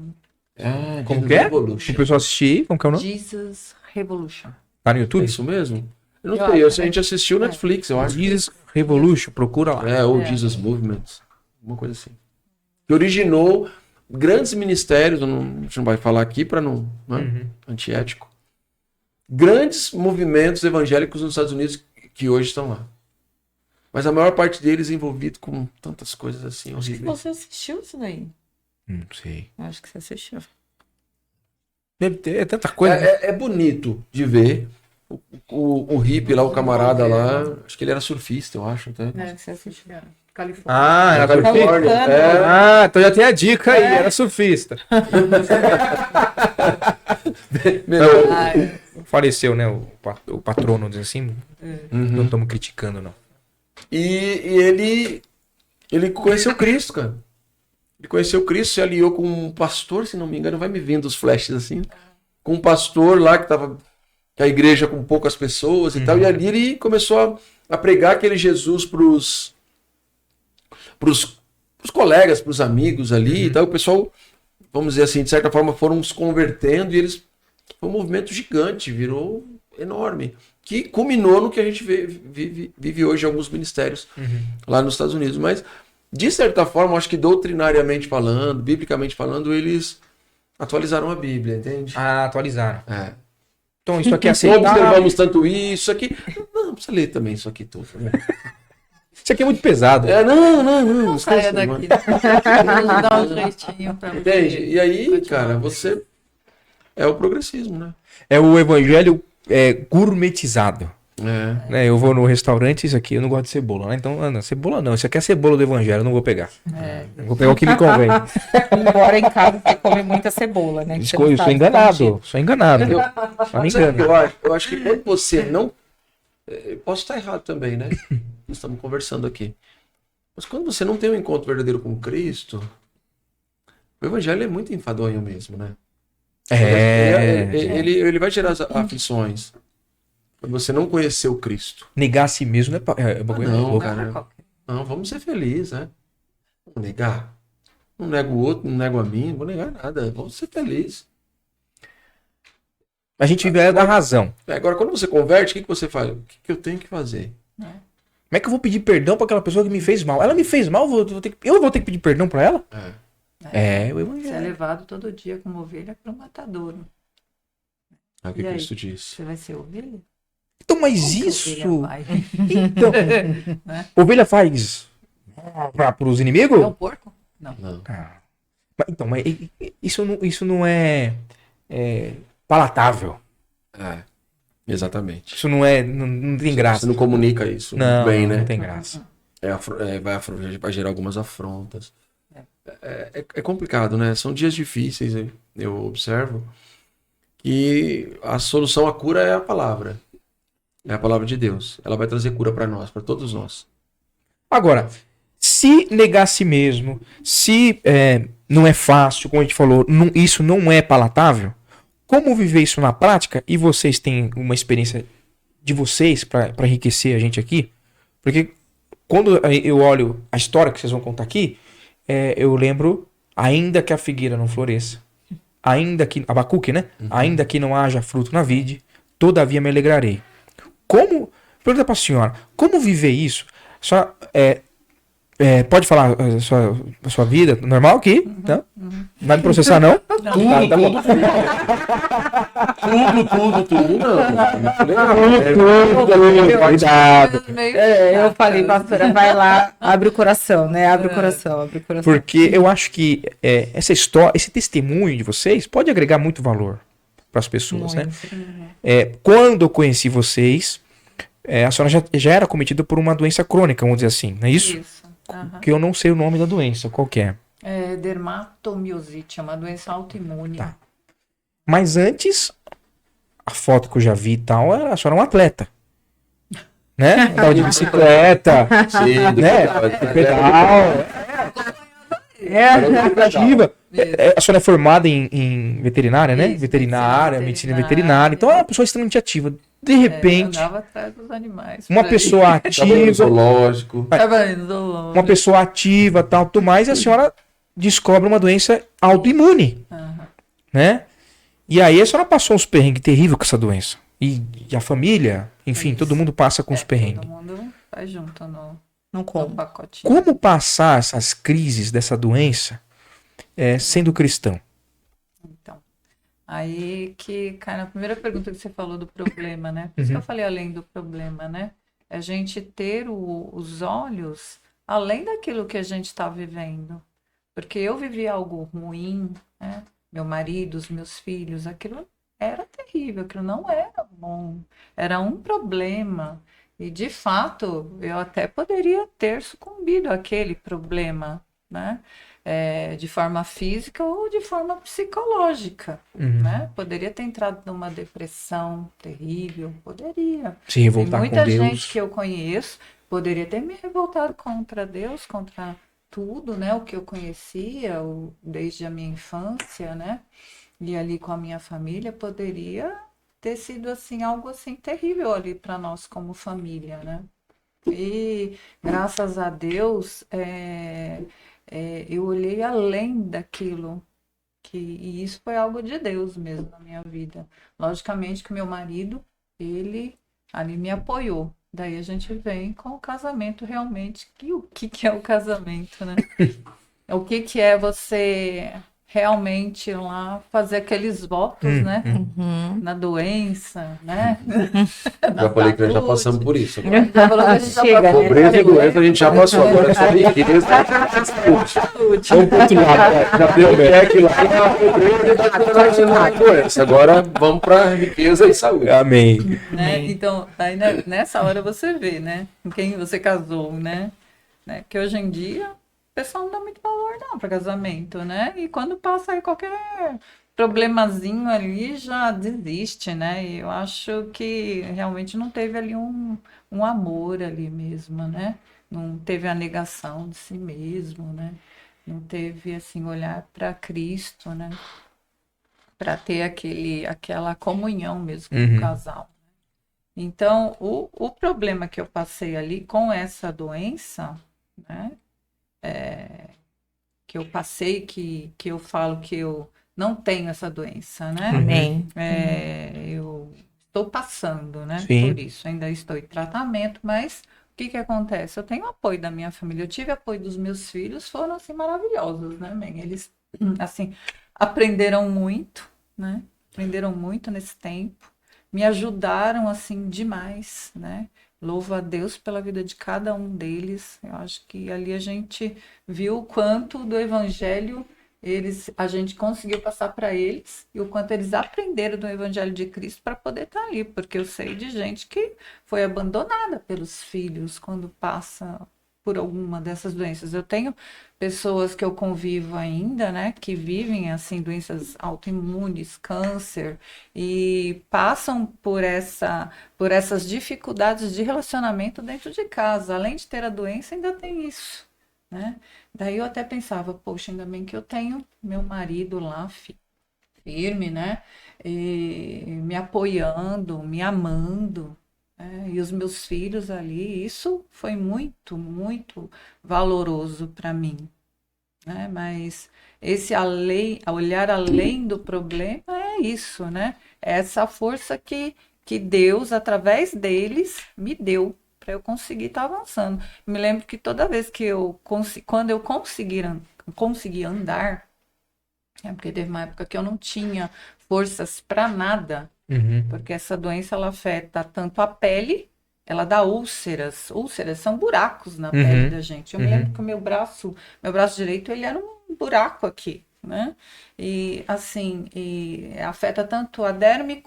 Como que é? O pessoal assistir, como que é o nome? Jesus Revolution. Tá no É YouTube? isso mesmo? Eu não Eu sei, acho, a gente assistiu Netflix, eu acho. Jesus Revolution, procura lá. Ou Jesus Movement, uma coisa assim. Que originou grandes ministérios, a gente não vai falar aqui para não, né? Antiético. Grandes movimentos evangélicos nos Estados Unidos que hoje estão lá. Mas a maior parte deles envolvido com tantas coisas assim Acho que horríveis. você assistiu isso daí. Não sei. Eu acho que você assistiu. Deve ter tanta coisa. né? É bonito de ver. O hippie lá, o camarada lá, acho que ele era surfista, eu acho. Até. É, você assistiu. Califórnia. Ah, era Califórnia. surfista? É. Ah, então já tem a dica aí, era surfista. Faleceu, né? O patrono, diz assim. Não estamos criticando, não. E ele conheceu Cristo, cara. Ele conheceu Cristo, se aliou com um pastor, se não me engano, vai me vindo os flashes assim. Com um pastor lá que tava com a igreja com poucas pessoas e tal. E ali ele começou a pregar aquele Jesus pros colegas, pros amigos ali e tal. O pessoal, vamos dizer assim, de certa forma foram se convertendo e eles... Foi um movimento gigante, virou enorme. Que culminou no que a gente vive hoje em alguns ministérios lá nos Estados Unidos. Mas, de certa forma, acho que doutrinariamente falando, biblicamente falando, eles atualizaram a Bíblia, entende? Ah, atualizaram. É. Então isso aqui é Não aceitável. observamos tanto isso aqui. Não, precisa ler também isso aqui tudo. Né? Isso aqui é muito pesado. Não. Saia esquece, daqui. mano. Dá um jeitinho pra Entende? você E aí, continuar. cara, você... É o progressismo, né? É o evangelho gourmetizado. É. Né? Eu vou no restaurante, isso aqui, eu não gosto de cebola. Né? Então, não, cebola não. Isso aqui é cebola do evangelho, eu não vou pegar. Eu vou pegar o que me convém. Embora em casa você come muita cebola, né? Que você não Eu sou sabe enganado. escondido. Sou enganado. Só me Sabe o que engano. eu acho? Eu acho que quando você não... Eu posso estar errado também, né? Nós estamos conversando aqui. Mas quando você não tem um encontro verdadeiro com Cristo, o evangelho é muito enfadonho mesmo, né? Ele vai gerar as aflições. Quando você não conheceu Cristo. Negar a si mesmo não é bagulho. Não, louco. cara. Não, vamos ser felizes, né? Vamos negar. Não nego o outro, não nego a mim, não vou negar nada. Vamos ser felizes. A gente vive a era da razão. Agora, quando você converte, o que você faz? O que eu tenho que fazer? Como é que eu vou pedir perdão pra aquela pessoa que me fez mal? Ela me fez mal, eu vou ter que pedir perdão pra ela? É o Você é evangelho. levado todo dia como ovelha para o matadouro. É o que E aí? Cristo disse. Você vai ser ovelha? Então, mas Como que a isso... ovelha vai? Então, ovelha faz pros inimigos? É um porco? Não. Não. Ah. Mas isso não é palatável. Exatamente. Isso não tem graça. Você não comunica isso Não, bem, né? não tem graça. Vai gerar algumas afrontas. É complicado, né? São dias difíceis, eu observo. E a solução, a cura é a palavra. É a palavra de Deus. Ela vai trazer cura para nós, para todos nós. Agora, se negar a si mesmo, se não é fácil, como a gente falou, isso não é palatável, como viver isso na prática? E vocês têm uma experiência de vocês para enriquecer a gente aqui? Porque quando eu olho a história que vocês vão contar aqui, eu lembro, ainda que a figueira não floresça, ainda que, Abacuque, né? Ainda que não haja fruto na vide, todavia me alegrarei. Pergunta para a senhora, como viver isso? Só, pode falar a sua vida normal aqui, tá? Não vai me processar, não? Tá bom. Tudo, Cuidado. Eu falei, pastora, vai lá, abre o coração, né? Abre o coração. Porque eu acho que essa história, esse testemunho de vocês pode agregar muito valor para as pessoas, né? Quando eu conheci vocês, a senhora já era cometida por uma doença crônica, vamos dizer assim, não é isso? Isso. Aham. Que eu não sei o nome da doença, qual que é? É dermatomiosite, é uma doença autoimune. Tá. Mas antes, a foto que eu já vi e tal, a senhora é um atleta. Né? Andava de bicicleta, Sim, né? Pedal. Ativa. A senhora é formada em veterinária, né? Isso, Veterinária, medicina medicina veterinária. Então é uma pessoa extremamente ativa. De repente, andava atrás dos animais. uma por aí. pessoa Tava no ativa, zoológico. Tava no zoológico. uma pessoa ativa, tal, tudo mais, e a senhora descobre uma doença autoimune, Aham. né? E aí a senhora passou uns perrengues terríveis com essa doença. E a família, enfim, Isso. todo mundo passa com os perrengues. Todo mundo vai junto no Não como. pacotinho. Como passar essas crises dessa doença sendo cristão? Então, aí que cai na primeira pergunta que você falou do problema, né? Por isso que eu falei além do problema, né? É a gente ter os olhos além daquilo que a gente está vivendo. Porque eu vivi algo ruim, né? Meu marido, os meus filhos, aquilo era terrível, aquilo não era bom. Era um problema. E, de fato, eu até poderia ter sucumbido àquele problema, né? De forma física ou de forma psicológica, né? Poderia ter entrado numa depressão terrível, poderia. Sim, voltar com Muita Deus. gente que eu conheço poderia ter me revoltado contra Deus, contra tudo, né? O que eu conhecia desde a minha infância, né? E ali com a minha família poderia ter sido assim algo assim terrível ali para nós como família, né? E graças a Deus eu olhei além daquilo e isso foi algo de Deus mesmo na minha vida. Logicamente que meu marido, ele ali me apoiou. Daí a gente vem com o casamento realmente. E o que é o casamento, né? O que é você realmente ir lá fazer aqueles votos, né? Na doença, né? Já falei que nós já passamos por isso. Agora. Já falou que a gente já Chega, passou né? Pobreza e doença a gente já passou. Agora é só riqueza. Vamos pro outro lado. Já deu back lá na pobreza e na doença. Agora vamos para riqueza e saúde. Amém. né? Então, aí nessa hora você vê, né? Com quem você casou, né? Que hoje em dia o pessoal não dá muito valor não para casamento, né? E quando passa aí qualquer problemazinho ali já desiste, né? E eu acho que realmente não teve ali um amor ali mesmo, né? Não teve a negação de si mesmo, né? Não teve assim olhar para Cristo, né? Para ter aquela comunhão mesmo com o casal. Então, o problema que eu passei ali com essa doença, né? Que eu passei, que eu falo que eu não tenho essa doença, né? Amém. Eu estou passando, né? Sim. Por isso, ainda estou em tratamento, mas o que acontece? Eu tenho apoio da minha família, eu tive apoio dos meus filhos, foram assim maravilhosos, né, mãe? Eles, assim, aprenderam muito, né? Aprenderam muito nesse tempo, me ajudaram, assim, demais, né? Louvo a Deus pela vida de cada um deles. Eu acho que ali a gente viu o quanto do evangelho a gente conseguiu passar para eles e o quanto eles aprenderam do evangelho de Cristo para poder estar ali, porque eu sei de gente que foi abandonada pelos filhos quando passa por alguma dessas doenças. Eu tenho pessoas que eu convivo ainda, né, que vivem assim doenças autoimunes, câncer e passam por essas dificuldades de relacionamento dentro de casa. Além de ter a doença, ainda tem isso, né? Daí eu até pensava, poxa, ainda bem que eu tenho meu marido lá firme, né? E me apoiando, me amando, né? E os meus filhos ali, isso foi muito, muito valoroso para mim, né? Mas esse olhar além do problema é isso, né? É essa força que Deus, através deles, me deu para eu conseguir estar avançando. Me lembro que toda vez que quando eu consegui andar, porque teve uma época que eu não tinha forças para nada, porque essa doença ela afeta tanto a pele, ela dá úlceras. Úlceras são buracos na pele da gente. Eu me lembro que o meu braço direito, ele era um buraco aqui, né? E assim, afeta tanto a derme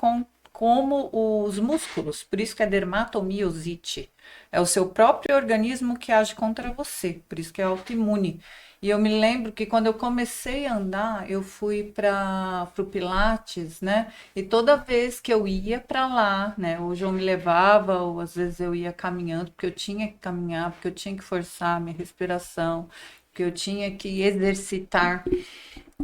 como os músculos. Por isso que é dermatomiosite. É o seu próprio organismo que age contra você. Por isso que é autoimune. E eu me lembro que quando eu comecei a andar, eu fui para o Pilates, né? E toda vez que eu ia para lá, né? Hoje eu me levava, ou às vezes eu ia caminhando, porque eu tinha que caminhar, porque eu tinha que forçar a minha respiração, porque eu tinha que exercitar.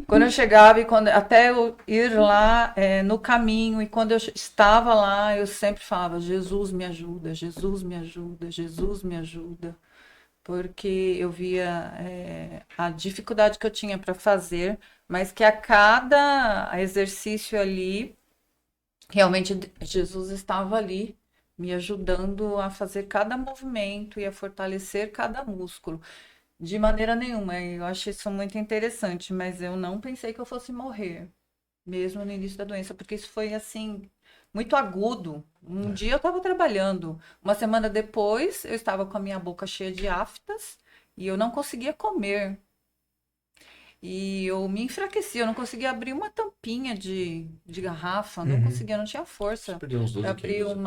Quando eu chegava e até eu ir lá no caminho, e quando eu estava lá, eu sempre falava, Jesus me ajuda, Jesus me ajuda, Jesus me ajuda. Porque eu via a dificuldade que eu tinha para fazer, mas que a cada exercício ali, realmente Jesus estava ali, me ajudando a fazer cada movimento e a fortalecer cada músculo. De maneira nenhuma, eu acho isso muito interessante, mas eu não pensei que eu fosse morrer, mesmo no início da doença, porque isso foi assim, muito agudo. Um dia eu estava trabalhando, uma semana depois eu estava com a minha boca cheia de aftas e eu não conseguia comer. E eu me enfraqueci, eu não conseguia abrir uma tampinha de garrafa, não conseguia, não tinha força. Perdeu uns 12 Eu abri quilos.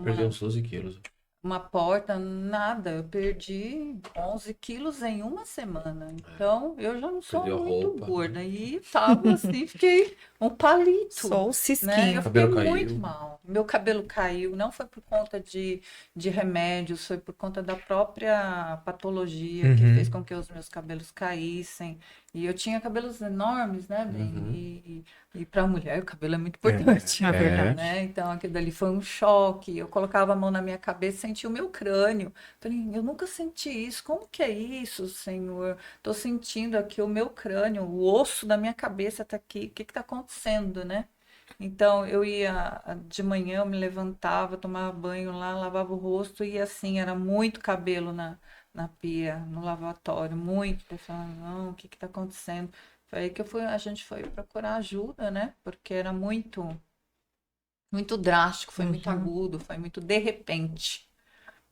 Perdeu uns 12 quilos. uma porta, nada. Eu perdi 11 quilos em uma semana. Então, eu já não sou Perdeu a muito roupa. gorda. E tava assim, fiquei um palito. Só o Né? cisquinho. Eu fiquei Cabelo caiu. muito mal. Meu cabelo caiu, não foi por conta de remédios, foi por conta da própria patologia que fez com que os meus cabelos caíssem. E eu tinha cabelos enormes, né, bem? E para mulher o cabelo é muito importante, É verdade. né? Então aquilo dali foi um choque. Eu colocava a mão na minha cabeça, sentia o meu crânio. Falei, eu nunca senti isso. Como que é isso, Senhor? Tô sentindo aqui o meu crânio, o osso da minha cabeça tá aqui. O que que tá acontecendo, né? Então eu ia de manhã, eu me levantava, tomava banho lá, lavava o rosto e assim, era muito cabelo na pia, no lavatório, muito. Eu falava, não, o que que tá acontecendo? Foi aí que a gente foi procurar ajuda, né? Porque era muito drástico, foi muito agudo, foi muito de repente,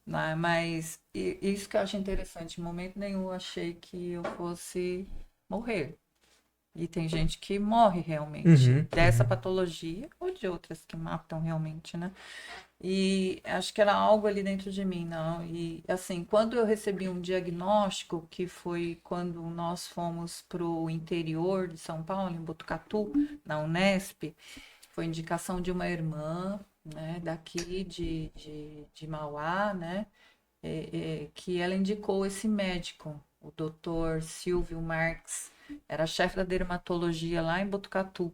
né? Mas isso que eu acho interessante, em momento nenhum eu achei que eu fosse morrer. E tem gente que morre realmente dessa patologia ou de outras que matam realmente, né? E acho que era algo ali dentro de mim, não. E assim, quando eu recebi um diagnóstico, que foi quando nós fomos para o interior de São Paulo, em Botucatu, na Unesp, foi indicação de uma irmã, né, daqui de Mauá, né, que ela indicou esse médico, o doutor Silvio Marques, era chefe da dermatologia lá em Botucatu.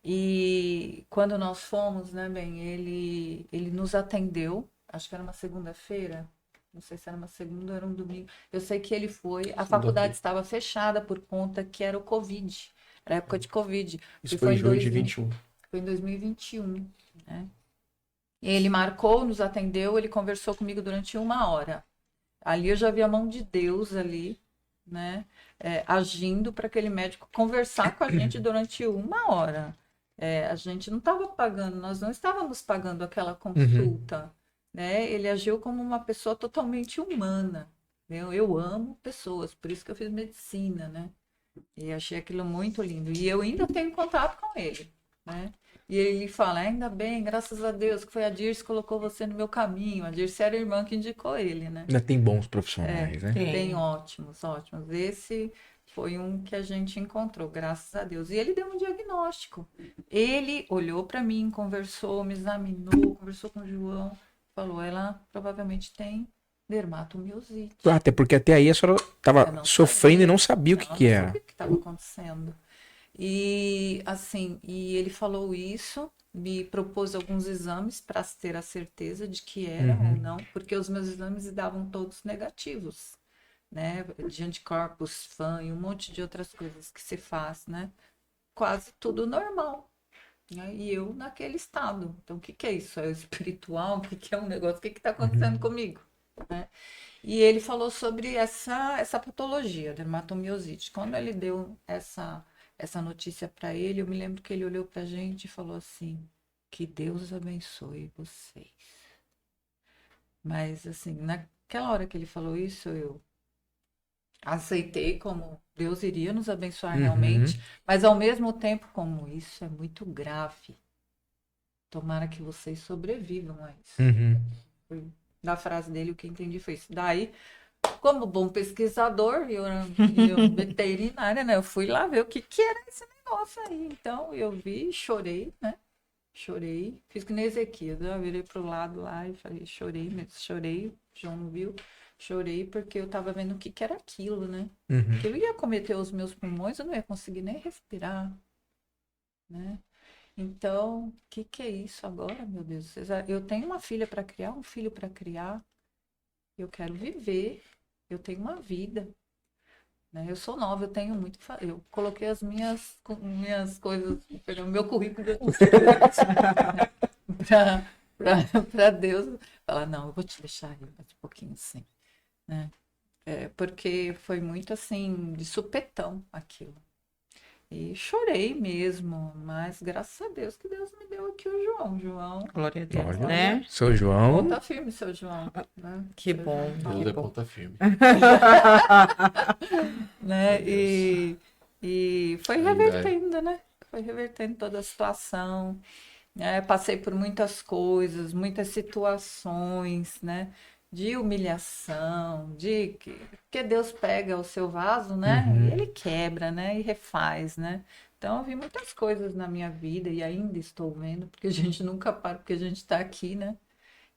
E quando nós fomos, né, bem, ele nos atendeu, acho que era uma segunda-feira, não sei se era uma segunda ou era um domingo. Eu sei que ele foi, a faculdade estava fechada por conta que era o Covid, era época de Covid. Isso que foi em junho de 2000 21. Foi em 2021, né? Ele marcou, nos atendeu, ele conversou comigo durante 1 hora. Ali eu já vi a mão de Deus ali, né? Agindo para aquele médico conversar com a gente durante 1 hora. A gente não estava pagando, nós não estávamos pagando aquela consulta, né? Ele agiu como uma pessoa totalmente humana. Eu amo pessoas, por isso que eu fiz medicina, né? E achei aquilo muito lindo. E eu ainda tenho contato com ele, né? E ele fala, ainda bem, graças a Deus, que foi a Dirce que colocou você no meu caminho. A Dirce era a irmã que indicou ele, né? Ainda tem bons profissionais, né? Tem ótimos, ótimos. Esse foi um que a gente encontrou, graças a Deus. E ele deu um diagnóstico. Ele olhou para mim, conversou, me examinou, conversou com o João, falou, ela provavelmente tem dermatomiosite. Até porque até aí a senhora tava Eu não sofrendo sabia. e não sabia o que Não, que não era. sabia o que estava acontecendo. E assim, ele falou isso, me propôs alguns exames para ter a certeza de que era ou não, porque os meus exames davam todos negativos, né? De anticorpos, FAM e um monte de outras coisas que se faz, né? Quase tudo normal. Né? E eu naquele estado. Então, o que que é isso? É espiritual? O que que é um negócio? O que que está acontecendo comigo? Né? E ele falou sobre essa patologia, dermatomiosite. Quando ele deu essa notícia para ele, eu me lembro que ele olhou para a gente e falou assim: que Deus abençoe vocês. Mas, assim, naquela hora que ele falou isso, eu aceitei como Deus iria nos abençoar realmente, mas ao mesmo tempo, como isso é muito grave, tomara que vocês sobrevivam a isso. Da frase dele, o que eu entendi foi isso. Daí, como bom pesquisador, eu veterinária, né? Eu fui lá ver o que era esse negócio aí. Então, eu vi e chorei, né? Chorei. Fiz que nem Ezequias. Eu virei pro lado lá e falei, chorei, mas chorei. O João não viu. Chorei porque eu tava vendo o que era aquilo, né? Que eu ia cometer os meus pulmões, eu não ia conseguir nem respirar, né? Então, o que é isso agora, meu Deus? Eu tenho uma filha para criar, um filho para criar. Eu quero viver. Eu tenho uma vida. Né? Eu sou nova, eu tenho muito. Eu coloquei as minhas coisas, o meu currículo para Deus. Falar, não, eu vou te deixar aí mais um pouquinho assim. Né? porque foi muito assim, de supetão aquilo. E chorei mesmo, mas graças a Deus que Deus me deu aqui o João. João, Glória a Deus, Olha, né? Seu João. ponta firme, seu João. Né? Que Seu bom. João. Deus é ponta firme. Né? Meu E foi Ainda é. revertendo, né? Foi revertendo toda a situação. Passei por muitas coisas, muitas situações, né? De humilhação, porque Deus pega o seu vaso, né? E ele quebra, né? E refaz, né? Então eu vi muitas coisas na minha vida e ainda estou vendo, porque a gente nunca para, porque a gente está aqui, né?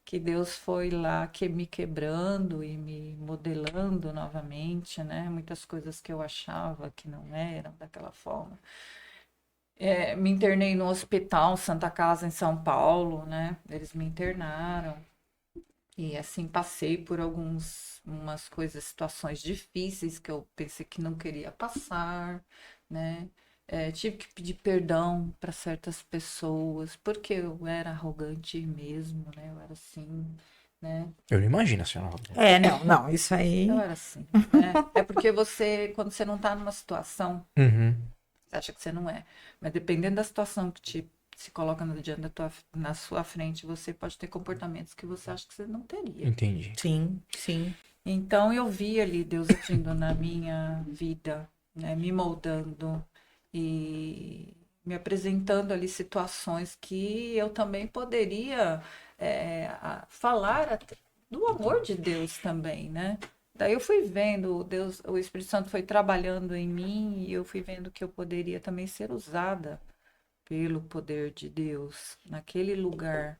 Que Deus foi lá me quebrando e me modelando novamente, né? Muitas coisas que eu achava que não eram daquela forma. Me internei no hospital Santa Casa em São Paulo, né? Eles me internaram e assim passei por umas coisas, situações difíceis que eu pensei que não queria passar, né? Tive que pedir perdão para certas pessoas, porque eu era arrogante mesmo, né? Eu era assim, né? Eu não imagino a senhora. Não, isso aí. Eu era assim, né? É porque quando você não tá numa situação, Uhum. você acha que você não é. Mas dependendo da situação que se coloca diante na sua frente, você pode ter comportamentos que você acha que você não teria. Entendi. Sim, sim. Então eu vi ali Deus agindo na minha vida, né? Me moldando e me apresentando ali situações que eu também poderia falar do amor de Deus também, né? Daí eu fui vendo, o Espírito Santo foi trabalhando em mim e eu fui vendo que eu poderia também ser usada pelo poder de Deus naquele lugar.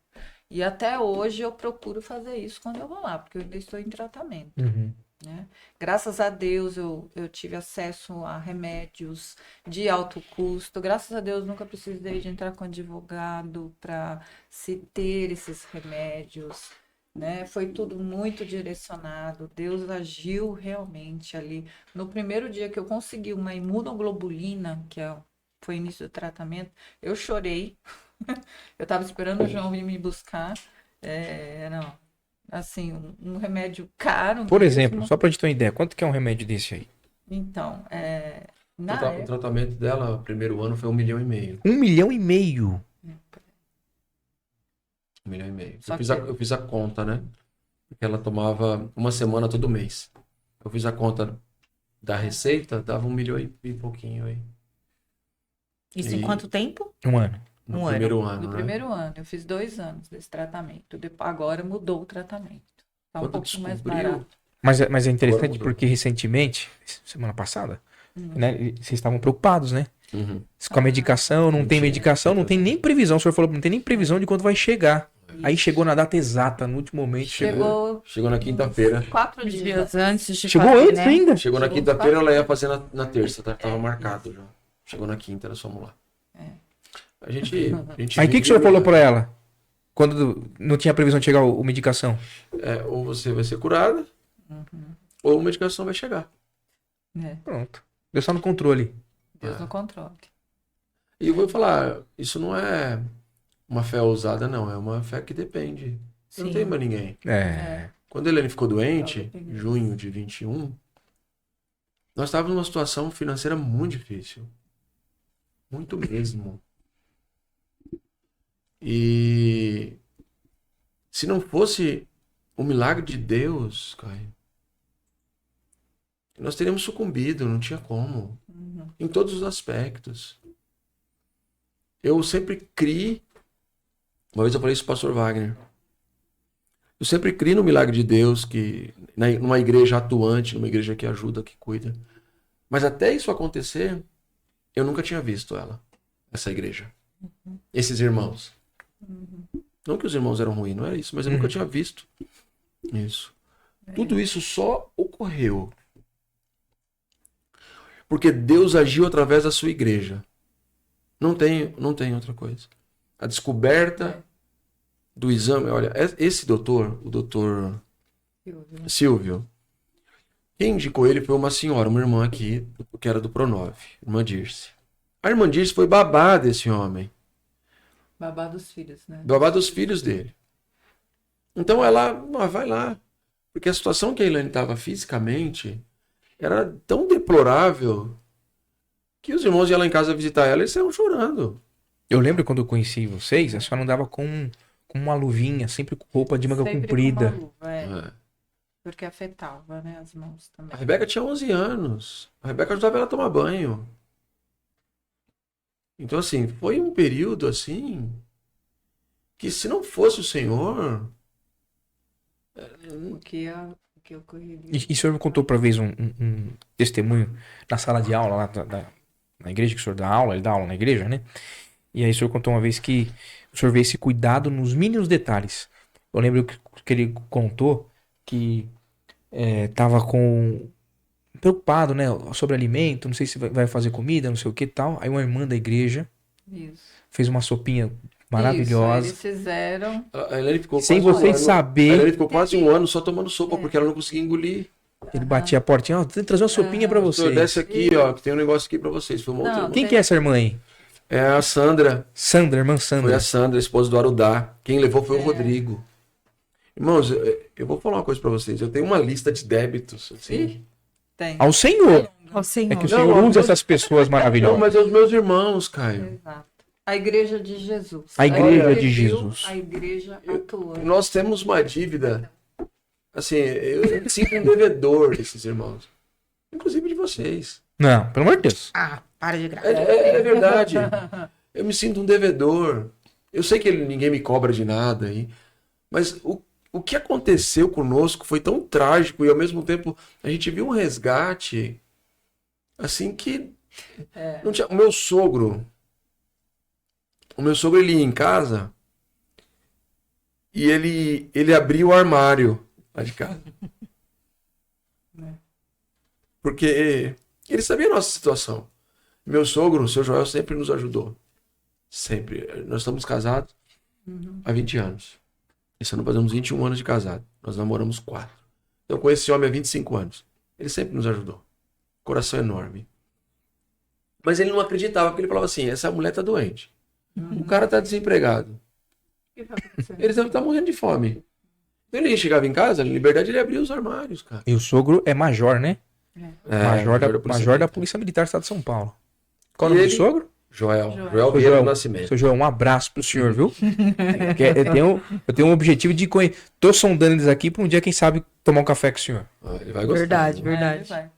E até hoje eu procuro fazer isso quando eu vou lá, porque eu ainda estou em tratamento. Uhum. Né? Graças a Deus eu tive acesso a remédios de alto custo. Graças a Deus nunca precisei de entrar com advogado para se ter esses remédios. Né? Foi tudo muito direcionado. Deus agiu realmente ali. No primeiro dia que eu consegui uma imunoglobulina, foi o início do tratamento, eu chorei. Eu estava esperando o João vir me buscar. Não. Assim, um remédio caro. Por mesmo. exemplo, só pra gente ter uma ideia, quanto que é um remédio desse aí? Então, O tratamento dela, o primeiro ano, foi 1,5 milhão. 1,5 milhão? 1,5 milhão. Só Eu fiz a conta, né? Porque ela tomava uma semana todo mês. Eu fiz a conta da receita, dava 1 milhão e pouquinho aí. Isso em quanto tempo? Um ano. No primeiro ano, No né? primeiro ano, eu fiz 2 anos desse tratamento. Agora mudou o tratamento. Tá um Quando pouquinho mais descobriu, barato. Mas é Agora interessante mudou. porque recentemente, semana passada, né, vocês estavam preocupados, né? Uhum. Com a medicação, não tem Sim. medicação, não tem nem previsão. O senhor falou, não tem nem previsão de quando vai chegar. Aí chegou na data exata, no último momento. Chegou na quinta-feira. 4 Dias dias. antes de Chegou fazer, antes né? ainda? Chegou na Chegou quinta-feira, quatro. ela ia fazer na terça, tava marcado já. Chegou na quinta, nós fomos lá. A gente Aí o que o senhor falou pra ela? Quando não tinha previsão de chegar o medicação? Ou você vai ser curada, ou a medicação vai chegar. Pronto. Deu só no controle. Deus no controle. E eu vou falar, isso não é uma fé ousada, não. É uma fé que depende. Não Sim. tem mais ninguém. Quando a Helene ficou doente, em junho de 21, nós estávamos numa situação financeira muito difícil. Muito mesmo. E se não fosse o milagre de Deus, Caio, nós teríamos sucumbido, não tinha como. Em todos os aspectos. Eu sempre criei, uma vez eu falei isso pro pastor Wagner, eu sempre criei no milagre de Deus, que numa igreja atuante, numa igreja que ajuda, que cuida. Mas até isso acontecer, eu nunca tinha visto essa igreja. Esses irmãos. Não que os irmãos eram ruins, não era isso, mas eu nunca tinha visto isso. Tudo isso só ocorreu porque Deus agiu através da sua igreja. Não tem outra coisa. A descoberta do exame, olha, esse doutor, o doutor Silvio, quem indicou ele foi uma senhora, uma irmã aqui, que era do Pronove, irmã Dirce. A irmã Dirce foi babá desse homem. Babá dos filhos, né? Babá dos filhos dele. Então ela vai lá. Porque a situação que a Elaine estava fisicamente era tão deplorável que os irmãos iam lá em casa visitar ela e eles saíam chorando. Eu lembro quando eu conheci vocês, a senhora andava com uma luvinha, sempre com roupa de manga Sempre comprida. com uma luva, É. porque afetava, né, as mãos também. A Rebeca tinha 11 anos. A Rebeca ajudava ela a tomar banho. Então, assim, foi um período, assim, que se não fosse o Senhor... O que ocorreria. E o senhor me contou pra vez um testemunho na sala de aula, lá na igreja que o senhor dá aula, ele dá aula na igreja, né? E aí o senhor contou uma vez que o senhor vê esse cuidado nos mínimos detalhes. Eu lembro que ele contou que tava preocupado, né, sobre alimento, não sei se vai fazer comida, não sei o que e tal. Aí uma irmã da igreja Isso. fez uma sopinha Isso, maravilhosa, eles fizeram. A Elaine ficou sem quase um vocês ano. A saberem. Elaine ficou quase um ano só tomando sopa, porque ela não conseguia engolir. Ele batia a portinha, ó, tem que trazer uma sopinha pra Pastor, vocês. desce aqui, ó, que tem um negócio aqui pra vocês. Foi uma outra Não, irmã. Quem que é essa irmã aí? É a Sandra. Sandra, irmã Foi Sandra. a Sandra, esposa do Arudá. Quem levou foi o Rodrigo. Irmãos, eu vou falar uma coisa pra vocês. Eu tenho uma lista de débitos. Assim. Ih, tem. Ao Senhor. Ao Senhor. É que o Não, Senhor ó, usa essas pessoas Não, maravilhosas. mas é os meus irmãos, Caio. Exato. A igreja de Jesus. A igreja Aí de viu Jesus. A igreja atuando. Nós temos uma dívida. Assim, eu me sinto um devedor desses irmãos. Inclusive de vocês. Não, pelo amor de Deus. Ah, para de graça. É verdade. Eu me sinto um devedor. Eu sei que ninguém me cobra de nada aí. Mas o que aconteceu conosco foi tão trágico e ao mesmo tempo a gente viu um resgate assim que não tinha. O meu sogro ele ia em casa e ele abria o armário lá de casa. Porque ele sabia a nossa situação. Meu sogro, o seu Joel, sempre nos ajudou. Sempre. Nós estamos casados há 20 anos. Esse ano fazemos 21 anos de casado. Nós namoramos 4. Então, com esse homem há 25 anos. Ele sempre nos ajudou. Coração enorme. Mas ele não acreditava, porque ele falava assim, essa mulher tá doente. O cara tá desempregado. O que vai acontecer? Ele deve estar morrendo de fome. Então, ele chegava em casa, na liberdade, ele abria os armários, cara. E o sogro é major, né? Major da Polícia Polícia Militar do Estado de São Paulo. Qual E o nome ele- do sogro? Joel Joel. Vieira do Joel, Nascimento. Seu Joel, um abraço pro senhor, viu? Eu tenho um objetivo de conhecer. Tô sondando eles aqui pra um dia, quem sabe, tomar um café com o senhor. Ele vai gostar. Verdade, né? verdade. Vai.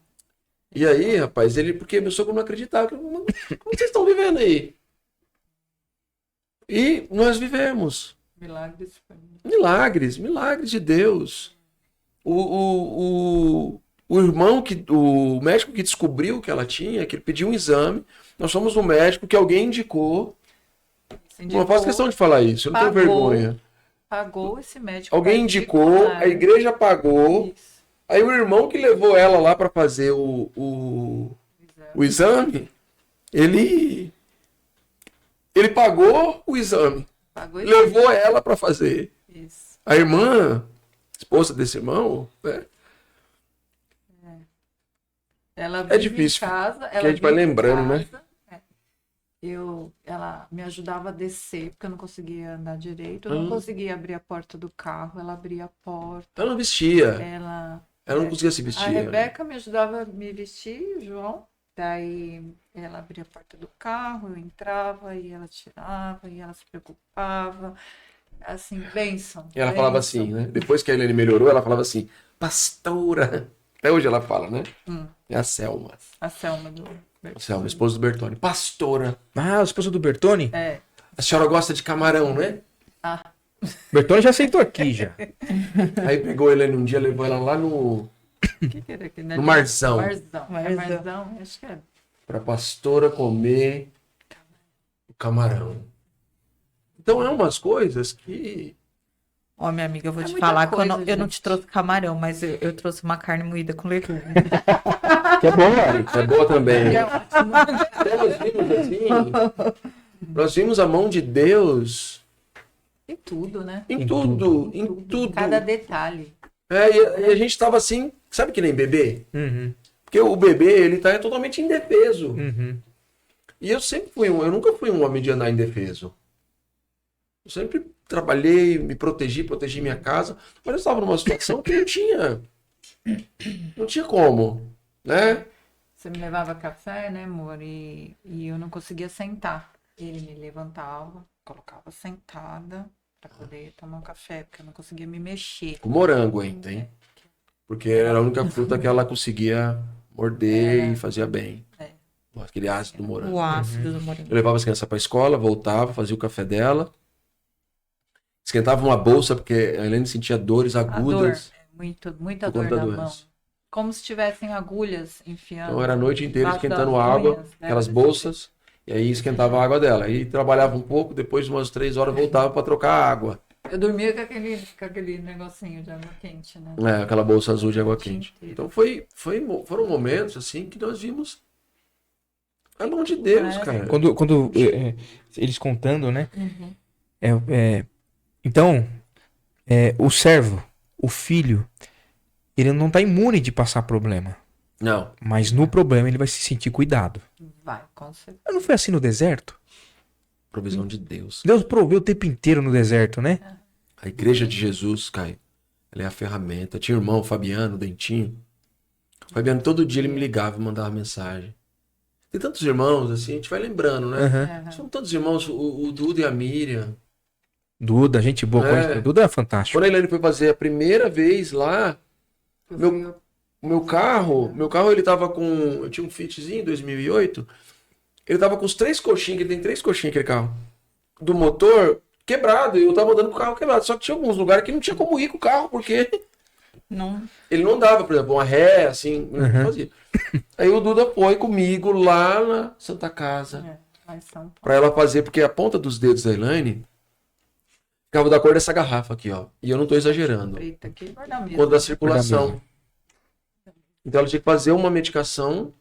E aí, rapaz, porque meu sogro não acreditava. Como vocês estão vivendo aí? E nós vivemos. Milagres. Milagres de Deus. O irmão, o médico que descobriu que ela tinha, que ele pediu um exame, nós fomos no médico que alguém indicou. Não faço questão de falar isso, eu não tenho Pagou. vergonha. Pagou esse médico. Alguém indicou, a igreja pagou, Isso. aí o irmão que levou ela lá para fazer o exame, ele pagou o exame, Pagou e levou ela para fazer. Isso. A irmã, esposa desse irmão, né? Ela É vive difícil, em casa. a gente vai lembrando, né? Ela me ajudava a descer, porque eu não conseguia andar direito. Eu Ah. não conseguia abrir a porta do carro. Ela abria a porta. Ela não vestia, Ela ela não conseguia se A vestir. Rebeca me ajudava a me vestir, o João. Daí ela abria a porta do carro, eu entrava e ela tirava e ela se preocupava. Assim, bênção. E ela falava assim, né? Depois que a Helene melhorou, ela falava assim, pastora. Até hoje ela fala, né? É a Selma. A Selma do. A Selma, esposa do Bertone. Pastora, Ah, a esposa do Bertone? É. a senhora gosta de camarão, né? Bertone já aceitou aqui, já. Aí pegou a Helene um dia, levou ela lá no... O que era aquele? No Marzão. Marzão. É Marzão. Marzão, acho que é. Pra pastora comer o camarão. Então é umas coisas que... Ó, minha amiga, eu vou É te muita falar que eu coisa, não te gente. trouxe camarão, mas eu trouxe uma carne moída com legume. Que é bom, Mari. É boa também. É ótimo. Nós vimos assim... Nós vimos a mão de Deus Em tudo, né? em tudo, em tudo. Cada detalhe. E a gente tava assim, sabe que nem bebê? Uhum, Porque o bebê, ele tá totalmente indefeso. uhum. E eu sempre fui eu nunca fui um homem de andar indefeso. Eu sempre trabalhei, me protegi minha casa, mas eu estava numa situação que não tinha como, né? Você me levava café, né, amor? E eu não conseguia sentar. Ele me levantava, colocava sentada para poder tomar um café, porque eu não conseguia me mexer. Com morango ainda, hein? Porque era a única fruta que ela conseguia morder e fazia bem. Aquele ácido do morango. O ácido do morango. Eu levava as crianças para a escola, voltava, fazia o café dela. Esquentava uma bolsa, porque a Helene sentia dores A dor, agudas. muita Por dor conta na da mão. doença. Como se tivessem agulhas enfiando. Então era a noite inteira embaixo esquentando das água, unhas, né? aquelas bolsas, e aí esquentava a água dela. Aí trabalhava um pouco, depois de umas 3 horas voltava para trocar a água. Eu dormia com aquele negocinho de água quente, né? Aquela bolsa azul de água dia quente. inteiro. Então foram momentos assim que nós vimos a mão de Deus, cara. Quando eles contando, né? Então, o servo, o filho, ele não tá imune de passar problema. Não. Mas no problema ele vai se sentir cuidado. Vai, com certeza. Mas não foi assim no deserto? Provisão de Deus. Deus proveu o tempo inteiro no deserto, né? A igreja de Jesus, Caio, ela é a ferramenta. Tinha um irmão, o Fabiano, o Dentinho. O Fabiano, todo dia ele me ligava e mandava mensagem. Tem tantos irmãos, assim, a gente vai lembrando, né? Aham. São tantos irmãos, o Duda e a Miriam. Duda, gente boa. É. O Duda é fantástico. Quando a Helene foi fazer a primeira vez lá, o meu carro ele tava com... Eu tinha um Fitzinho em 2008. Ele tava com os 3 coxinhas, que ele tem 3 coxinhas aquele carro. Do motor quebrado, e eu tava andando com o carro quebrado. Só que tinha alguns lugares que não tinha como ir com o carro, porque Não. ele não dava, por exemplo, uma ré, assim, não fazia. Aí o Duda foi comigo lá na Santa Casa, Lá em São Paulo. pra ela fazer, porque a ponta dos dedos da Elaine ficava da cor dessa garrafa aqui, ó. E eu não tô exagerando. Preta aqui, guarda mesmo. Quando da circulação. mesmo. Então ela tinha que fazer uma medicação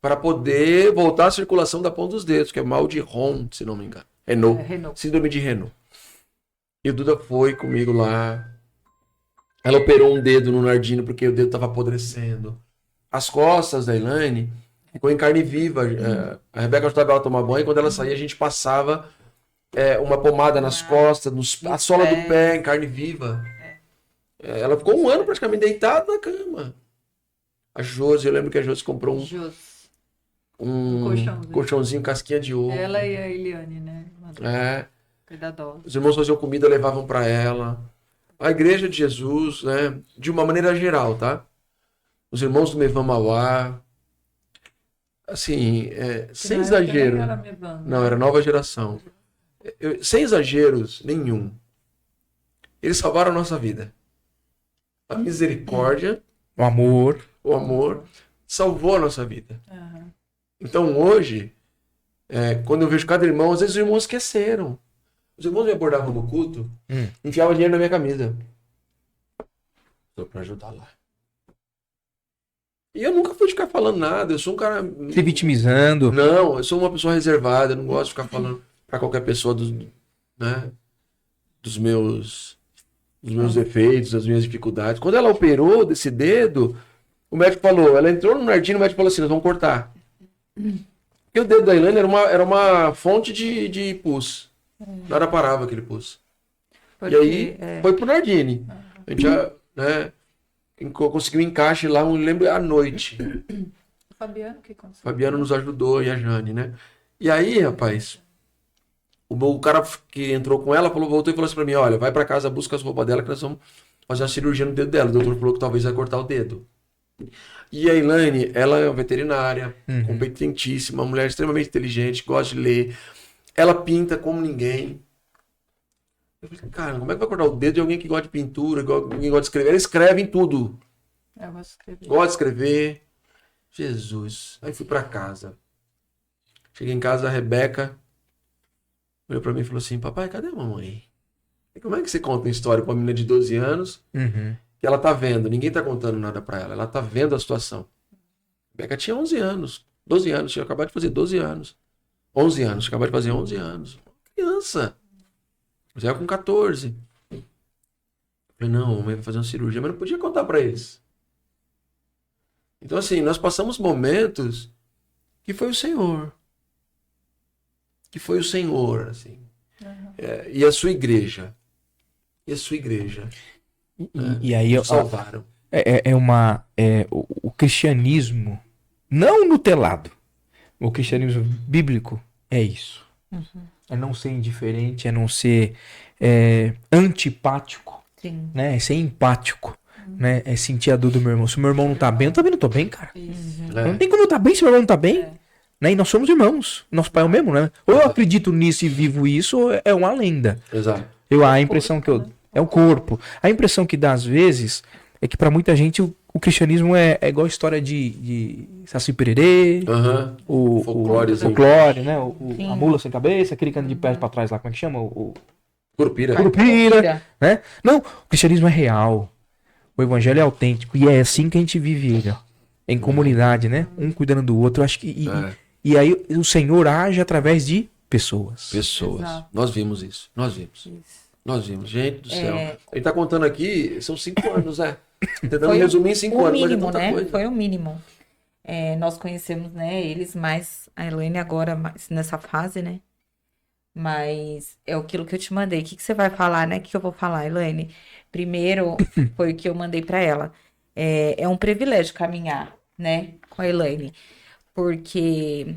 para poder voltar à circulação da ponta dos dedos, que é mal de Ron, se não me engano. Renault. Síndrome de Renault. E o Duda foi comigo lá. Ela operou um dedo no Nardino porque o dedo estava apodrecendo. As costas da Elaine ficou em carne viva. A Rebeca ajudava ela a tomar banho e quando ela saía a gente passava uma pomada nas costas, a sola do pé em carne viva. Ela ficou um ano praticamente deitada na cama. A Josi, eu lembro que a Josi comprou um colchãozinho, casquinha de ovo. Ela e a Eliane, né? Cuidadosa. Os irmãos faziam comida, levavam para ela. A igreja de Jesus, né? De uma maneira geral, tá? Os irmãos do Mevan Mauá. Assim, sem exagero. Não, era nova geração. Sem exageros nenhum. Eles salvaram a nossa vida. A misericórdia, O amor. o amor, salvou a nossa vida. Então hoje, quando eu vejo cada irmão, às vezes os irmãos esqueceram. Os irmãos me abordavam no culto, enfiavam dinheiro na minha camisa. Estou para ajudar lá. E eu nunca fui ficar falando nada, eu sou um cara... Se vitimizando. Não, eu sou uma pessoa reservada, eu não gosto de ficar falando para qualquer pessoa dos meus defeitos, das minhas dificuldades. Quando ela operou desse dedo, o médico falou, ela entrou no Nardino, o médico falou assim, nós vamos cortar. Porque o dedo da Ilane era uma fonte de pus. Nada parava aquele pus. Porque, e aí foi pro Nardini. A gente já, conseguiu um encaixe lá, eu lembro, à noite. O Fabiano que conseguiu. Fabiano nos ajudou e a Jane, né? E aí, rapaz, o cara que entrou com ela voltou e falou assim pra mim, olha, vai pra casa, busca as roupas dela que nós vamos fazer uma cirurgia no dedo dela. O doutor falou que talvez vai cortar o dedo. E a Ilane, ela é uma veterinária, competentíssima, uma mulher extremamente inteligente, gosta de ler. Ela pinta como ninguém. Eu falei, cara, como é que vai cortar o dedo de alguém que gosta de pintura, alguém gosta de escrever? Ela escreve em tudo. Eu gosto de escrever. Gosta de escrever. Jesus. Aí fui pra casa. Cheguei em casa, a Rebeca olhou pra mim e falou assim, papai, cadê a mamãe? E como é que você conta uma história pra uma menina de 12 anos que ela tá vendo, ninguém tá contando nada pra ela, ela tá vendo a situação. A Rebeca tinha 11 anos, 12 anos, tinha acabado de fazer 12 anos. 11 anos, tinha acabado de fazer 11 anos. Criança. Já com 14. Eu falei, não, a mamãe vai fazer uma cirurgia, mas não podia contar pra eles. Então assim, nós passamos momentos que foi o Senhor. Que foi o Senhor, assim. E a sua igreja? E a sua igreja? E aí Salvaram. o cristianismo não nutelado. O cristianismo bíblico é isso. É não ser indiferente, é não ser antipático, Sim. né? É ser empático, né? É sentir a dor do meu irmão. Se o meu irmão não tá bem, eu também não tô bem, cara. Não tem como eu tá bem se meu irmão não tá bem. Né? E nós somos irmãos. Nosso pai é o mesmo, né? Ou eu acredito nisso e vivo isso, ou é uma lenda. Exato. A impressão que eu... É o corpo. A impressão que dá às vezes é que pra muita gente o cristianismo é igual a história de Saci Pererê, o folclore, né? A mula sem cabeça, aquele que anda de pés pra trás lá, como é que chama? O Curupira, né? Não, o cristianismo é real. O evangelho é autêntico. E é assim que a gente vive ele, ó. Em comunidade, né? Um cuidando do outro. Eu acho que... E aí o Senhor age através de pessoas. Exato. Nós vimos isso. Nós vimos. Gente do céu. Ele tá contando aqui, são 5 anos, Tentando resumir em 5 anos, mínimo, mas é tanta né? coisa. Foi o mínimo. Nós conhecemos, né, eles mais, a Elaine agora mais nessa fase, né? Mas é aquilo que eu te mandei. O que você vai falar, né? O que eu vou falar, Elaine? Primeiro, foi o que eu mandei pra ela. É um privilégio caminhar, né, com a Elaine. Porque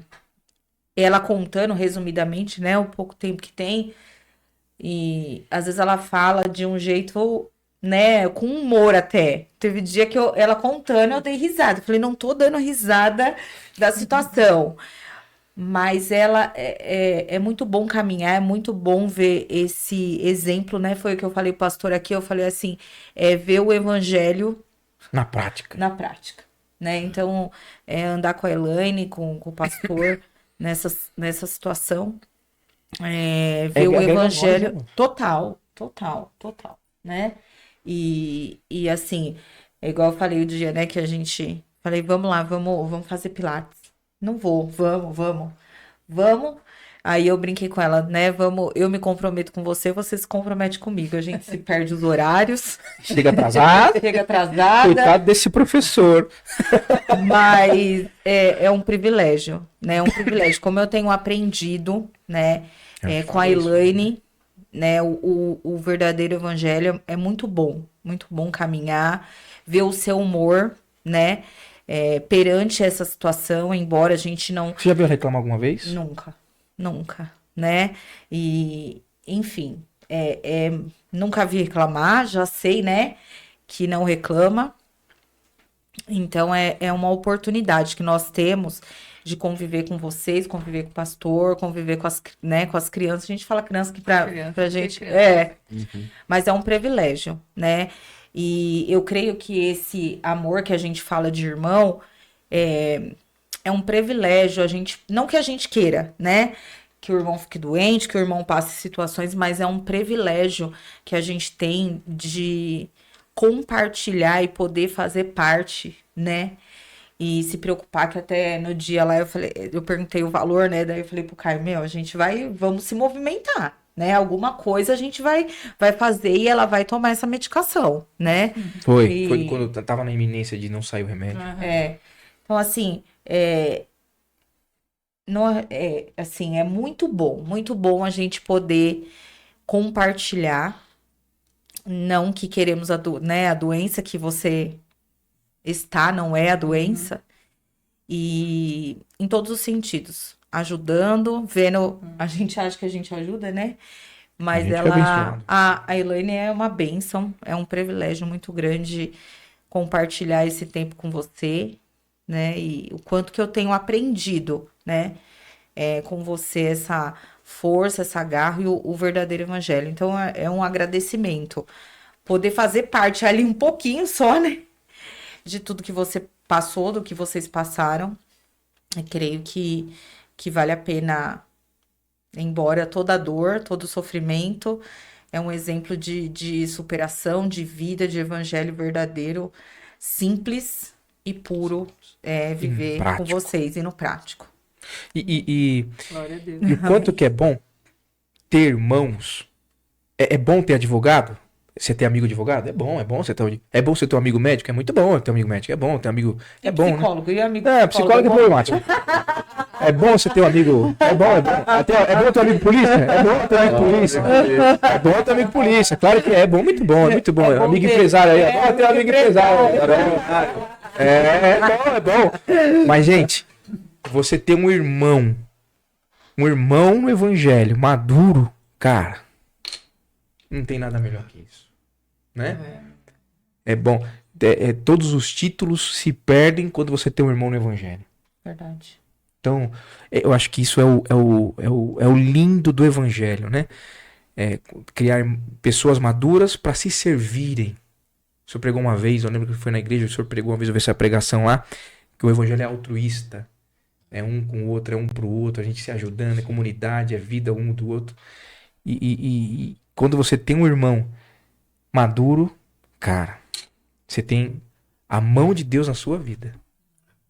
ela contando resumidamente, né, o pouco tempo que tem, e às vezes ela fala de um jeito, né, com humor até. Teve dia que ela contando, eu dei risada. Eu falei, não tô dando risada da situação. Mas ela é muito bom caminhar, é muito bom ver esse exemplo, né? Foi o que eu falei pro pastor aqui, eu falei assim, ver o evangelho na prática. Né? Então, andar com a Elaine, com o pastor nessa situação, ver o evangelho total, né? E assim, é igual eu falei o dia, né, que a gente, falei, vamos lá, vamos fazer pilates. Não vou, vamos. Aí eu brinquei com ela, né? Eu me comprometo com você, você se compromete comigo. A gente se perde os horários. Chega atrasada. Coitado desse professor. Mas é um privilégio, né? É um privilégio. Como eu tenho aprendido, né? Com a Elaine, né? O verdadeiro evangelho é muito bom caminhar, ver o seu humor, né? Perante essa situação, embora a gente não... Você já viu reclamar alguma vez? Nunca, né? E, enfim, nunca vi reclamar, já sei, né, que não reclama. Então, é uma oportunidade que nós temos de conviver com vocês, conviver com o pastor, conviver com as crianças. A gente fala criança que pra gente... Mas é um privilégio, né? E eu creio que esse amor que a gente fala de irmão é um privilégio, não que a gente queira, né? Que o irmão fique doente, que o irmão passe situações, mas é um privilégio que a gente tem de compartilhar e poder fazer parte, né? E se preocupar, que até no dia lá eu perguntei o valor, né? Daí eu falei pro Caio, vamos se movimentar, né? Alguma coisa a gente vai fazer e ela vai tomar essa medicação, né? Foi quando eu tava na iminência de não sair o remédio. Então, assim, é muito bom a gente poder compartilhar, não que queremos a doença que você está, não é a doença, e em todos os sentidos, ajudando, vendo, a gente acha que a gente ajuda, né? Mas a Elaine é uma bênção, é um privilégio muito grande compartilhar esse tempo com você, né? E o quanto que eu tenho aprendido, né? Com você, essa força, essa garra e o verdadeiro evangelho. Então, é um agradecimento. Poder fazer parte ali um pouquinho só, né? De tudo que você passou, do que vocês passaram. Eu creio que vale a pena, embora toda a dor, todo o sofrimento, é um exemplo de superação, de vida, de evangelho verdadeiro, simples e puro, viver com vocês e no prático. Glória a Deus. E o quanto que é bom ter irmãos. É bom ter advogado? Você ter amigo advogado? É bom você ter. É bom você ter um amigo médico? É muito bom ter um amigo médico. É bom ter um amigo. É bom, psicólogo, né? E amigo psicólogo é problemático. É bom você ter um amigo. É bom. É bom ter um amigo polícia? É bom ter um amigo polícia. É bom ter um amigo polícia. Claro que é bom, muito bom, é muito bom. É bom Amigo ter. empresário aí. É bom ter um amigo empresário. É bom. Mas, gente, você ter um irmão no evangelho, maduro, cara, não tem nada melhor que isso. Né? É bom. Todos os títulos se perdem quando você tem um irmão no evangelho. Verdade. Então, eu acho que isso é o lindo do evangelho, né? Criar pessoas maduras para se servirem. O senhor pregou uma vez, eu lembro que foi na igreja, o senhor pregou uma vez, eu vi essa pregação lá, que o evangelho é altruísta. É um com o outro, é um pro outro, a gente se ajudando, é comunidade, é vida um do outro. E quando você tem um irmão maduro, cara, você tem a mão de Deus na sua vida.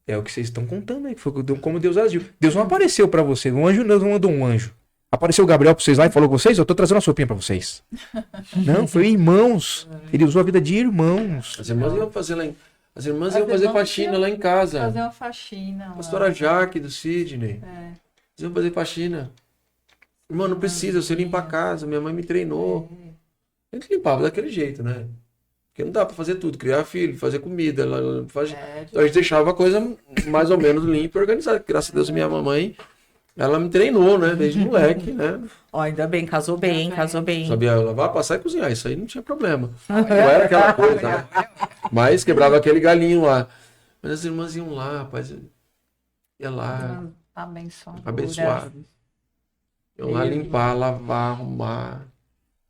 É o que vocês estão contando aí, foi como Deus agiu. Deus não apareceu pra você, um anjo não mandou um anjo. Apareceu o Gabriel pra vocês lá e falou com vocês, eu tô trazendo uma sopinha pra vocês. Não, foi irmãos. Ele usou a vida de irmãos. As irmãs iam fazer lá As irmãs iam fazer faxina lá em casa. Fazer uma faxina. Pastora Jaque do Sidney. É. Eles iam fazer faxina. Irmão, não precisa, você limpa a casa, minha mãe me treinou. A gente limpava daquele jeito, né? Porque não dá pra fazer tudo, criar filho, fazer comida. Então a gente deixava a coisa mais ou menos limpa e organizada. Graças a Deus, minha mamãe, ela me treinou, né? Desde moleque, né? Ó, ainda bem, casou bem. Sabia lavar, passar e cozinhar, isso aí não tinha problema. Não era aquela coisa, né? Mas quebrava aquele galinho lá. Mas as irmãs iam lá, rapaz. Ia lá, abençoado. Iam lá limpar, lavar, arrumar.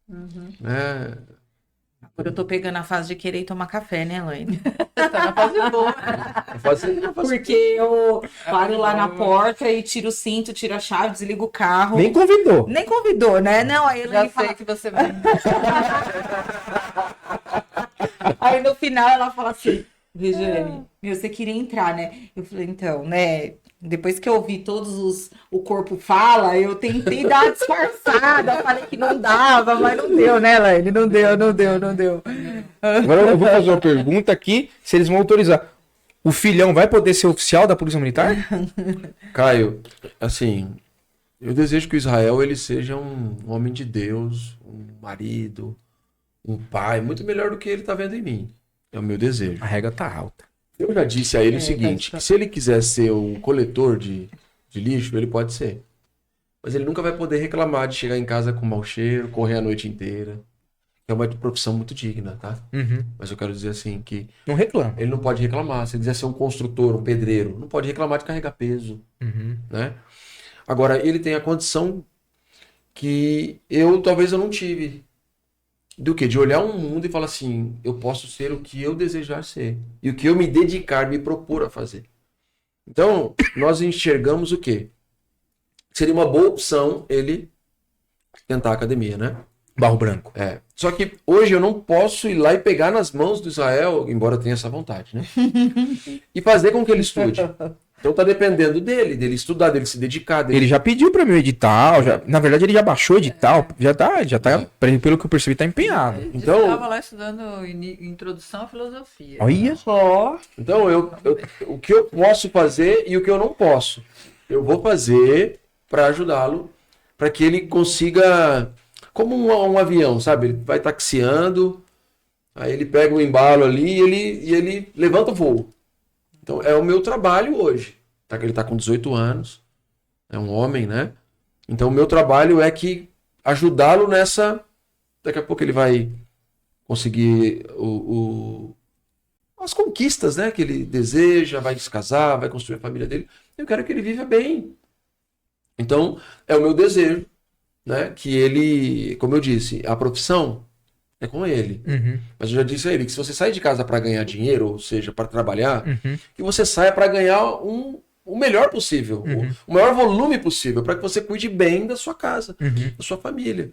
Né? Agora eu tô pegando a fase de querer tomar café, né, Elaine? Tá na fase boa. Porque eu paro lá na porta e tiro o cinto, tiro a chave, desligo o carro. Nem convidou. Nem convidou, né? Não, aí Já Elaine sei fala... que você vai. Aí no final ela fala assim, Regiane, você queria entrar, né? Eu falei, então, né? Depois que eu ouvi o corpo fala, eu tentei dar uma disfarçada, falei que não dava, mas não deu, né, Elaine? Não deu. Agora eu vou fazer uma pergunta aqui, se eles vão autorizar. O filhão vai poder ser oficial da Polícia Militar? Caio, assim, eu desejo que o Israel ele seja um homem de Deus, um marido, um pai, muito melhor do que ele está vendo em mim. É o meu desejo. A regra tá alta. Eu já disse a ele o seguinte, que se ele quiser ser um coletor de lixo, ele pode ser. Mas ele nunca vai poder reclamar de chegar em casa com mau cheiro, correr a noite inteira. É uma profissão muito digna, tá? Mas eu quero dizer assim que... Não reclama. Ele não pode reclamar. Se ele quiser ser um construtor, um pedreiro, não pode reclamar de carregar peso. Né? Agora, ele tem a condição que talvez eu não tive. Do quê? De olhar um mundo e falar assim, eu posso ser o que eu desejar ser. E o que eu me dedicar, me propor a fazer. Então, nós enxergamos o quê? Seria uma boa opção ele tentar a academia, né? Barro Branco. Só que hoje eu não posso ir lá e pegar nas mãos do Israel, embora eu tenha essa vontade, né? E fazer com que ele estude. Então tá dependendo dele estudar, dele se dedicar. Ele já pediu pra mim o edital, na verdade ele já baixou o edital, já tá, pelo que eu percebi, tá empenhado. Então, eu estava lá estudando introdução à filosofia. Olha só. Então, o que eu posso fazer e o que eu não posso, eu vou fazer para ajudá-lo, para que ele consiga, como um avião, sabe? Ele vai taxiando, aí ele pega o embalo ali e ele levanta o voo. Então, é o meu trabalho hoje. Tá? Ele está com 18 anos, é um homem, né? Então, o meu trabalho é que ajudá-lo nessa... Daqui a pouco ele vai conseguir as conquistas, né? Que ele deseja, vai se casar, vai construir a família dele. Eu quero que ele viva bem. Então, é o meu desejo, né? Que ele, como eu disse, a profissão é com ele. Mas eu já disse a ele que se você sai de casa para ganhar dinheiro, ou seja, para trabalhar, que você saia para ganhar o melhor possível, o maior volume possível, para que você cuide bem da sua casa, da sua família.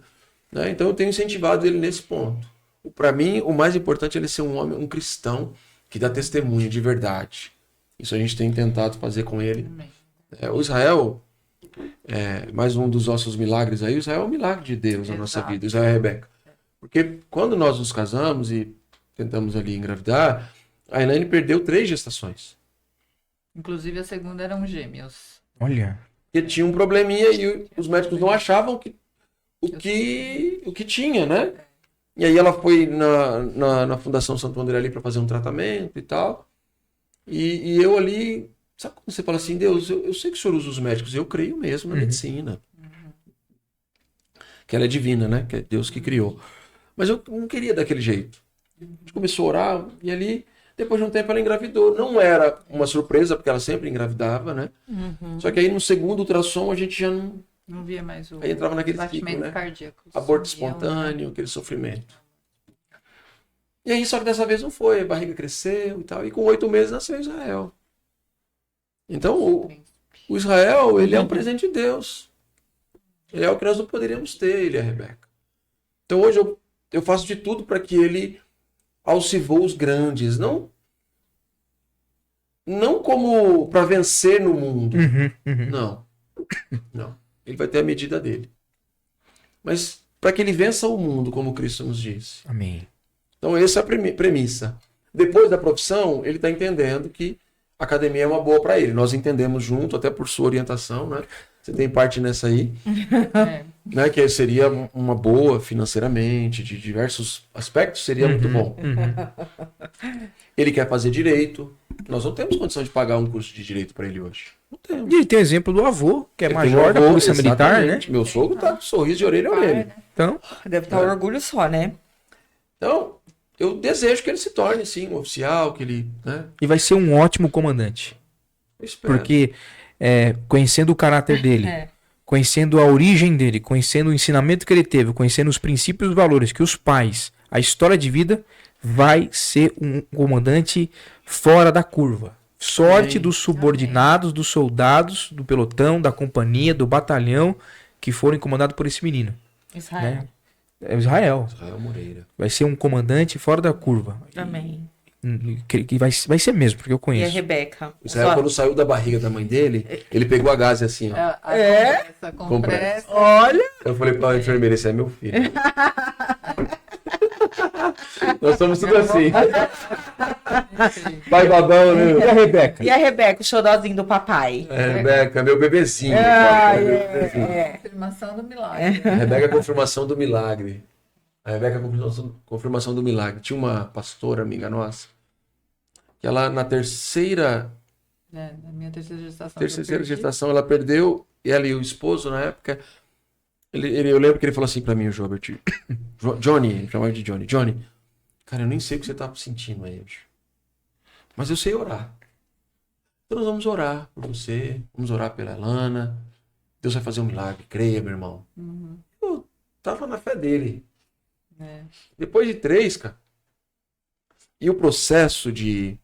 Né? Então eu tenho incentivado ele nesse ponto. Para mim, o mais importante é ele ser um homem, um cristão, que dá testemunho de verdade. Isso a gente tem tentado fazer com ele. O Israel, mais um dos nossos milagres aí, o Israel é um milagre de Deus na nossa vida, o Israel e a Rebeca. Porque quando nós nos casamos e tentamos ali engravidar, a Elaine perdeu 3 gestações. Inclusive a segunda eram gêmeos. Olha. Porque tinha um probleminha e os médicos não achavam o que tinha, né? E aí ela foi na Fundação Santo André ali para fazer um tratamento e tal. E eu ali, sabe quando você fala assim, Deus, eu sei que o Senhor usa os médicos, eu creio mesmo na medicina. Que ela é divina, né? Que é Deus que criou. Mas eu não queria daquele jeito. A gente começou a orar e ali, depois de um tempo ela engravidou. Não era uma surpresa, porque ela sempre engravidava, né? Só que aí no segundo ultrassom a gente já não... Não via mais o Aí entrava naquele ciclo, batimento né? cardíaco. Aborto Sumiam, espontâneo, aquele sofrimento. E aí, só que dessa vez não foi. A barriga cresceu e tal. E com 8 meses nasceu Israel. Então, o Israel, ele é um presente de Deus. Ele é o que nós não poderíamos ter, ele é a Rebeca. Então, hoje eu faço de tudo para que ele alce voos grandes. Não como para vencer no mundo. Não. Ele vai ter a medida dele. Mas para que ele vença o mundo, como Cristo nos disse. Amém. Então, essa é a premissa. Depois da profissão, ele está entendendo que a academia é uma boa para ele. Nós entendemos junto, até por sua orientação, né? Você tem parte nessa aí, né? Que seria uma boa financeiramente, de diversos aspectos, seria muito bom. Ele quer fazer direito. Nós não temos condição de pagar um curso de direito para ele hoje. Não temos. E ele tem o exemplo do avô, que é Ele major tem um da avô, Polícia Militar, né? exatamente. Meu sogro tá com sorriso de orelha a orelha. Então, Deve estar orgulho só, né? Então, eu desejo que ele se torne, sim, um oficial, que ele... Né? e vai ser um ótimo comandante. Eu espero. Porque conhecendo o caráter dele, conhecendo a origem dele, conhecendo o ensinamento que ele teve, conhecendo os princípios e valores que os pais, a história de vida, vai ser um comandante fora da curva. Sorte Amém. dos subordinados, dos soldados, do pelotão, da companhia, do batalhão que forem comandados por esse menino. Israel. Né? É Israel. Israel Moreira. Vai ser um comandante fora da curva. Amém. Que vai ser mesmo, porque eu E a conheço. Rebeca? Israel, quando saiu da barriga da mãe dele, ele pegou a gase assim, ó. A compressa. Olha! Eu falei pra enfermeira, esse é meu filho. Nós somos tudo assim. Pai babão, né? E a Rebeca? E a Rebeca, o xodózinho do papai? Rebeca, meu bebezinho. Confirmação do milagre. A Rebeca é a confirmação do milagre. A Rebeca é a confirmação do milagre. Tinha uma pastora, amiga nossa, que ela na terceira Na minha terceira gestação. terceira gestação, ela perdeu, ela e o esposo na época. Eu lembro que ele falou assim pra mim, o Jobert. Johnny, ele chamava de Johnny. Johnny, cara, eu nem sei o que você tá sentindo aí hoje. Mas eu sei orar. Então nós vamos orar por você, vamos orar pela Lana. Deus vai fazer um milagre, creia, meu irmão. Eu tava na fé dele. Depois de 3, cara. E o processo de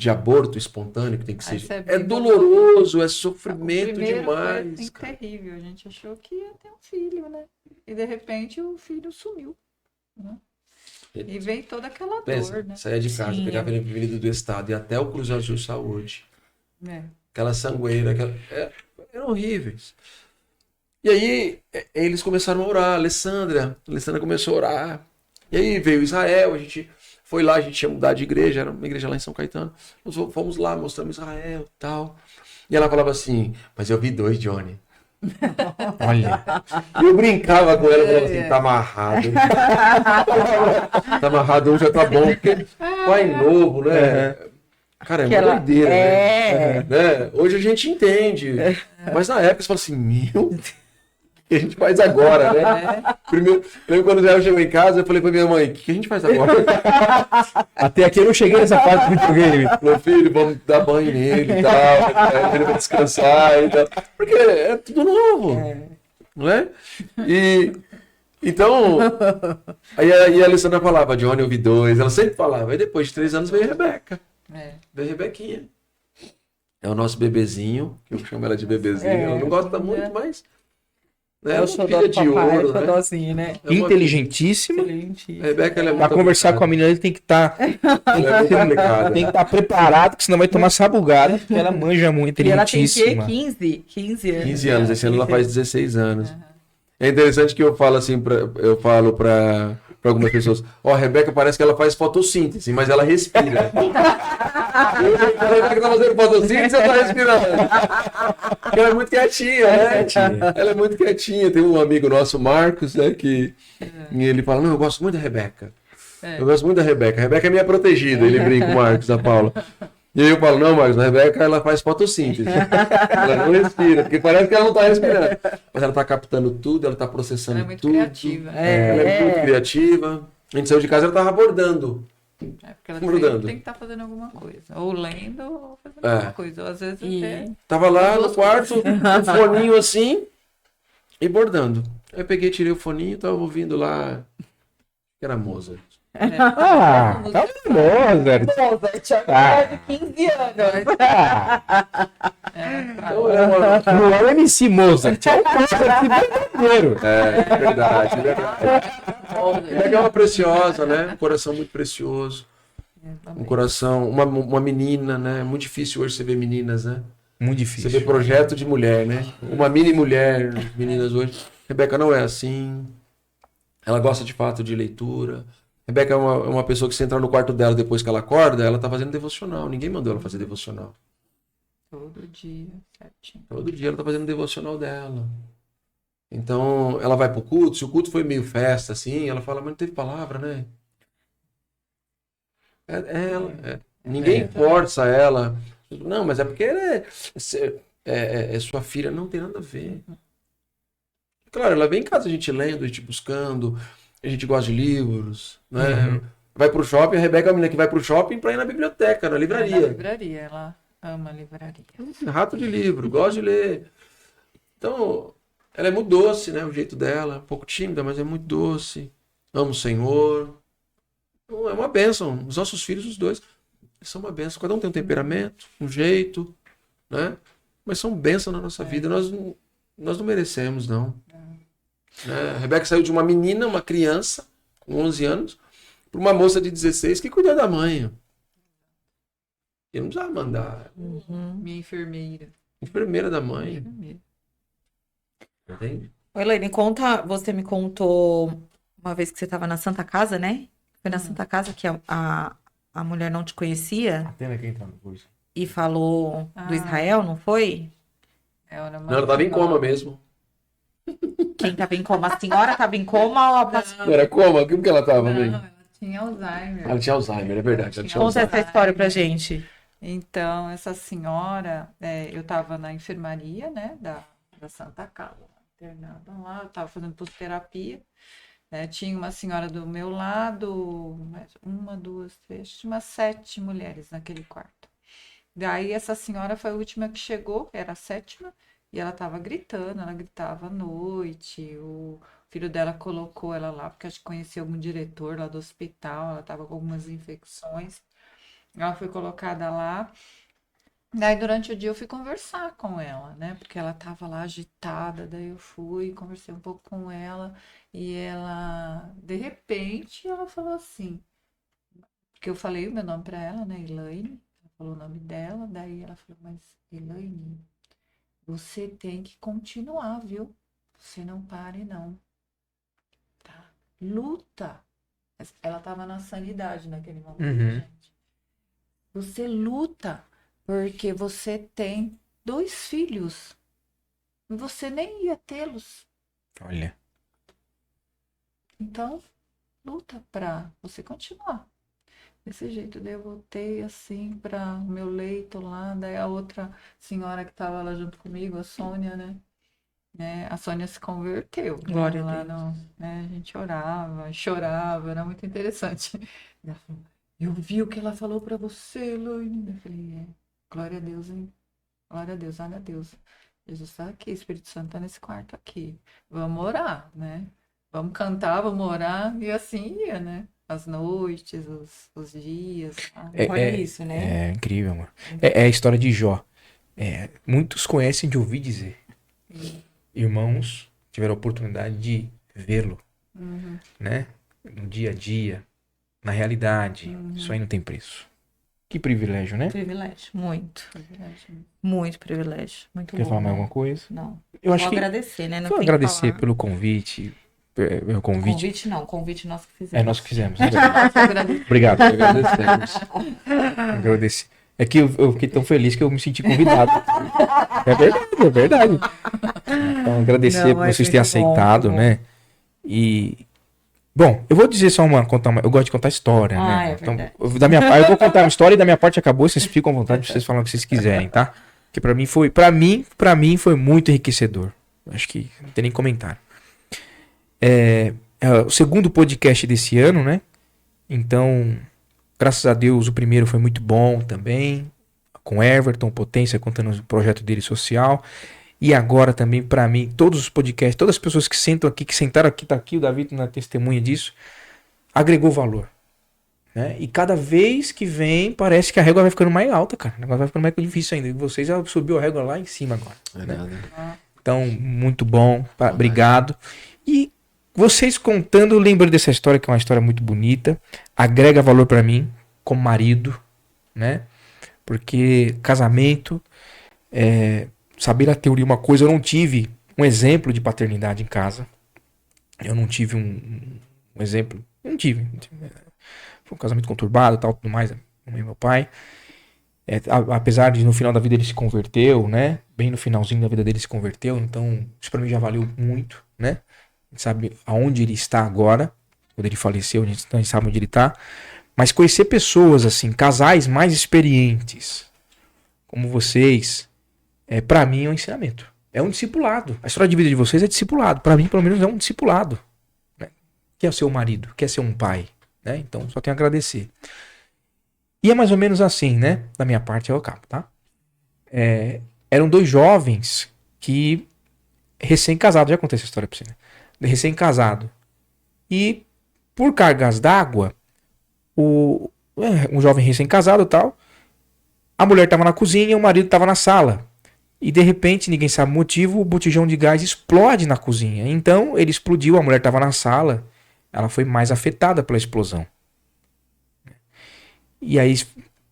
aborto espontâneo que tem que ser. É doloroso, é sofrimento demais. Foi assim, terrível. A gente achou que ia ter um filho, né? E de repente o filho sumiu. Né? E veio toda aquela dor, né? Saia de casa, Sim. pegava a Avenida do Estado e até o Cruz Azul Saúde. É. Aquela sangueira, eram horríveis. E aí eles começaram a orar. A Alessandra começou a orar. E aí veio Israel, a gente foi lá, a gente ia mudar de igreja, era uma igreja lá em São Caetano. Nós fomos lá, mostramos Israel e tal. E ela falava assim, mas eu vi 2, Johnny. Olha. E eu brincava com ela, falava assim, tá amarrado. Tá amarrado, um já tá bom, porque pai novo, né? Cara, é uma doideira, né? Hoje a gente entende. Mas na época você fala assim, meu, o que a gente faz agora, né? Primeiro, lembro quando eu chegou em casa, eu falei pra minha mãe, o que a gente faz agora? Até aqui eu não cheguei nessa parte do videogame. Meu filho, vamos dar banho nele e tal, ele vai descansar e tal. Porque é tudo novo, não é? E então, aí a Alessandra falava, Johnny, eu vi 2, ela sempre falava. Aí depois de 3 anos veio a Rebeca. Veio a Rebequinha. É o nosso bebezinho, que eu chamo ela de bebezinho. Ela não gosta muito, mas... Né? É o xodó do papai, o xodózinho, né? Inteligentíssima. A Rebeca, ela é Pra muito conversar aplicada. com a menina, ele tem que estar Ela é muito aplicada. tem que estar preparado, porque senão vai tomar sabugada, porque ela manja muito, E ela tem que inteligentíssima. 15 anos. 15 anos, esse ano ela faz 16 anos. É interessante que eu falo assim, eu falo pra algumas pessoas, a Rebeca parece que ela faz fotossíntese, mas ela respira. A Rebeca tá fazendo fotossíntese, você tá respirando. Porque ela é muito quietinha, né? Ela é muito quietinha. Tem um amigo nosso, Marcos, né, que ele fala, não, eu gosto muito da Rebeca. Eu gosto muito da Rebeca. A Rebeca é minha protegida, ele brinca com o Marcos, da Paula. E aí eu falo, não, Marcos, a Rebeca, ela faz fotossíntese. Ela não respira, porque parece que ela não tá respirando. Mas ela tá captando tudo, ela tá processando Ela é muito tudo. criativa. Ela é muito criativa. A gente saiu de casa, ela tava bordando. Porque ela Bordando. sempre tem que estar fazendo alguma coisa. Ou lendo, ou fazendo alguma coisa. Ou às vezes até... Tava lá no quarto, um foninho assim, e bordando. Aí eu peguei, tirei o foninho, tava ouvindo lá, que era Mozart. Ah, tá Mozart. Mozart, de 15 anos. Então, Não é o MC Mozart, é o Mozart verdadeiro. é verdade, é verdade. Rebeca é uma preciosa, né? Um coração muito precioso. Um coração, uma menina, né? É muito difícil hoje você ver meninas, né? Muito Você difícil. vê projeto de mulher, né? Uma mini mulher, meninas hoje. Rebeca não é assim. Ela gosta de fato de leitura. Rebeca é uma pessoa que, se entrar no quarto dela depois que ela acorda, ela tá fazendo devocional. Ninguém mandou ela fazer devocional. Todo dia, certinho. Todo dia ela tá fazendo devocional dela. Então, ela vai pro culto. Se o culto foi meio festa, assim, ela fala, mas não teve palavra, né? Ninguém força ela. Não, mas é porque ela é sua filha. Não tem nada a ver. Claro, ela vem em casa, a gente lendo, a gente buscando. A gente gosta de livros, né? Vai pro shopping, a Rebeca é a menina que vai pro shopping pra ir na biblioteca, na Na livraria. livraria, ela ama a livraria. Rato de livro, gosta de ler. Então, ela é muito doce, né? O jeito dela, um pouco tímida, mas é muito doce. Ama o Senhor. Então, é uma bênção. Os nossos filhos, os dois, são uma bênção. Cada um tem um temperamento, um jeito, né? Mas são bênçãos na nossa vida. Nós não merecemos, não. A Rebeca saiu de uma menina, uma criança, com 11 anos, para uma moça de 16 que cuida da mãe. Eu não precisava mandar. Minha enfermeira. Enfermeira da mãe. Enfermeira. Entende? Elaine, você me contou uma vez que você estava na Santa Casa, né? Foi na Santa Casa que a mulher não te conhecia Atenda quem tá no curso. e falou do Israel, não foi? Não, ela estava em coma mesmo. Quem estava em coma? A senhora estava em coma ou a pastora? Não era coma? Como que ela estava, Não, bem? ela tinha Alzheimer. Ela tinha Alzheimer, é verdade. Ela tinha Conta Alzheimer. essa história pra gente. Então, essa senhora, eu estava na enfermaria, né, da Santa Casa, internada lá, eu estava fazendo psicoterapia, né, tinha uma senhora do meu lado, uma, duas, três, tinha umas 7 mulheres naquele quarto. Daí essa senhora foi a última que chegou, era a 7ª, e ela estava gritando, ela gritava à noite, o filho dela colocou ela lá, porque acho que conhecia algum diretor lá do hospital, ela estava com algumas infecções. Ela foi colocada lá. Daí, durante o dia, eu fui conversar com ela, né? Porque ela tava lá agitada. Daí, eu fui, conversei um pouco com ela. E ela, de repente, ela falou assim. Porque eu falei o meu nome pra ela, né? Elaine. Ela falou o nome dela. Daí, ela falou, mas, Elaine, você tem que continuar, viu? Você não pare, não. Tá? Luta. Ela tava na sanidade naquele momento, gente. Você luta porque você tem 2 filhos. E você nem ia tê-los. Olha. Então, luta pra você continuar. Desse jeito, daí eu voltei assim para o meu leito lá. Daí a outra senhora que estava lá junto comigo, a Sônia, né? A Sônia se converteu. Glória a lá Deus. a gente orava, chorava, era muito interessante. Ela falou, eu vi o que ela falou para você, Elaine. Eu falei, glória a Deus, hein? Glória a Deus, olha a Deus. Jesus está aqui, o Espírito Santo está nesse quarto aqui. Vamos orar, né? Vamos cantar, vamos orar. E assim ia, né? As noites, os dias. Olha isso, né? É incrível, mano. É a história de Jó. Muitos conhecem de ouvir dizer. Irmãos tiveram a oportunidade de vê-lo, né? No dia a dia, na realidade. Isso aí não tem preço. Que privilégio, né? Privilégio, muito. Muito privilégio. Muito Quer bom. falar mais né? alguma coisa? Não. Eu acho Vou que agradecer, né? Não vou tem que agradecer falar. pelo convite. Meu convite. Convite não, convite nós que fizemos. Nós que fizemos. Obrigado. Agradecemos. Agradecer. É que eu fiquei tão feliz que eu me senti convidado. É verdade, é verdade. Então, agradecer Não, por mas vocês terem muito bom, aceitado, muito bom. né? E. Bom, eu vou dizer só eu gosto de contar história, né? É Então, verdade. da minha parte, eu vou contar uma história e da minha parte acabou. Vocês ficam à vontade de vocês falarem o que vocês quiserem, tá? Porque pra mim foi muito enriquecedor. Acho que não tem nem comentário. É o segundo podcast desse ano, né? Então, graças a Deus, o primeiro foi muito bom também. Com Everton, Potência, contando o projeto dele social. E agora também, pra mim, todos os podcasts, todas as pessoas que sentam aqui, que sentaram aqui, tá aqui, o Davi na testemunha disso, agregou valor. Né? E cada vez que vem, parece que a régua vai ficando mais alta, cara. O negócio vai ficando mais difícil ainda. E vocês já subiu a régua lá em cima agora. É né? nada. Então, muito bom. Obrigado. E vocês contando, eu lembro dessa história, que é uma história muito bonita. Agrega valor pra mim, como marido, né? Porque casamento, saber a teoria uma coisa, eu não tive um exemplo de paternidade em casa. Eu não tive um exemplo. Eu não tive. Foi um casamento conturbado, tal, tudo mais. Meu pai. Apesar de no final da vida ele se converteu, né? Bem no finalzinho da vida dele se converteu. Então, isso pra mim já valeu muito, né? A gente sabe aonde ele está agora. Quando ele faleceu, a gente sabe onde ele está. Mas conhecer pessoas assim, casais mais experientes, como vocês, pra mim é um ensinamento. É um discipulado. A história de vida de vocês é discipulado. Pra mim, pelo menos, é um discipulado. Né? Quer ser um marido, quer ser um pai. Né? Então, só tenho a agradecer. E é mais ou menos assim, né? Da minha parte, eu acabo, tá? Eram dois jovens que recém-casados, já contei essa história pra você, né? Recém-casado. E por cargas d'água, um jovem recém-casado e tal, a mulher estava na cozinha e o marido estava na sala. E de repente, ninguém sabe o motivo, o botijão de gás explode na cozinha. Então ele explodiu, a mulher estava na sala, ela foi mais afetada pela explosão. E aí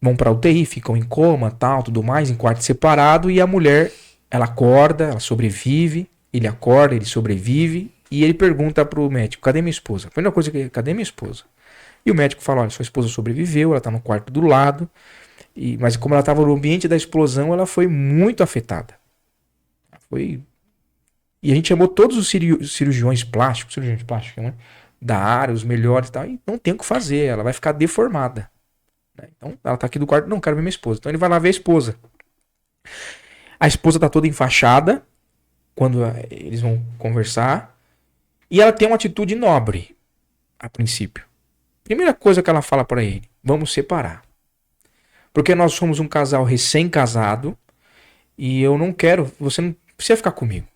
vão para UTI, ficam em coma, tal, tudo mais, em quarto separado, e a mulher, ela acorda, ela sobrevive, ele acorda, ele sobrevive, e ele pergunta pro médico: cadê minha esposa? A primeira coisa que, cadê minha esposa? E o médico fala: olha, sua esposa sobreviveu, ela tá no quarto do lado, mas como ela estava no ambiente da explosão, ela foi muito afetada. E a gente chamou todos os cirurgiões plásticos, né, da área, os melhores e tal, e não tem o que fazer, ela vai ficar deformada. Então ela tá aqui do quarto, não quero ver minha esposa. Então ele vai lá ver a esposa. A esposa tá toda enfaixada quando eles vão conversar, e ela tem uma atitude nobre a princípio. Primeira coisa que ela fala para ele: vamos separar. Porque nós somos um casal recém-casado e eu não quero, você não precisa ficar comigo.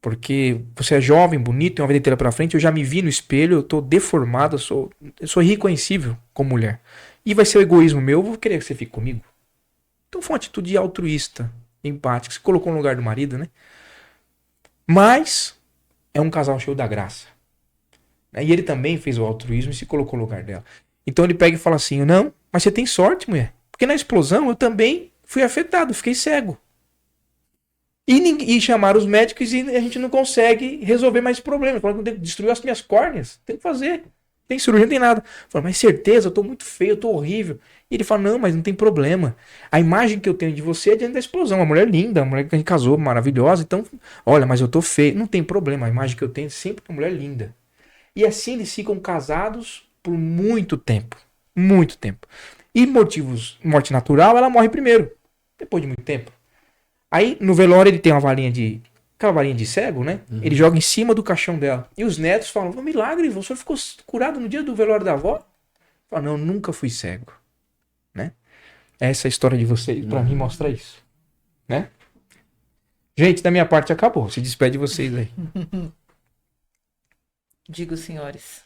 Porque você é jovem, bonito, tem uma vida inteira pela frente, eu já me vi no espelho, eu tô deformado, eu sou irreconhecível como mulher. E vai ser o egoísmo meu, eu vou querer que você fique comigo. Então foi uma atitude altruísta, empática, se colocou no lugar do marido, né? Mas é um casal cheio da graça. E ele também fez o altruísmo e se colocou no lugar dela. Então ele pega e fala assim: não, mas você tem sorte, mulher. Porque na explosão eu também fui afetado, fiquei cego. E chamaram os médicos e a gente não consegue resolver mais problemas. Falaram que destruiu as minhas córneas. Tem que fazer. Tem cirurgia, não tem nada. Falaram: mas certeza, eu tô muito feio, eu tô horrível. E ele fala: não, mas não tem problema. A imagem que eu tenho de você é diante da explosão. Uma mulher linda, uma mulher que a gente casou, maravilhosa. Então, olha, mas eu tô feio. Não tem problema, a imagem que eu tenho é sempre uma mulher linda. E assim eles ficam casados por muito tempo. Muito tempo. E morte natural, ela morre primeiro. Depois de muito tempo. Aí, no velório, ele tem uma varinha aquela varinha de cego, né? Uhum. Ele joga em cima do caixão dela. E os netos falam: um milagre, o senhor ficou curado no dia do velório da avó? Fala: não, nunca fui cego. Né? Essa é a história de vocês, pra mim, mostra isso. Né? Gente, da minha parte acabou. Se despede de vocês aí. Digo, senhores.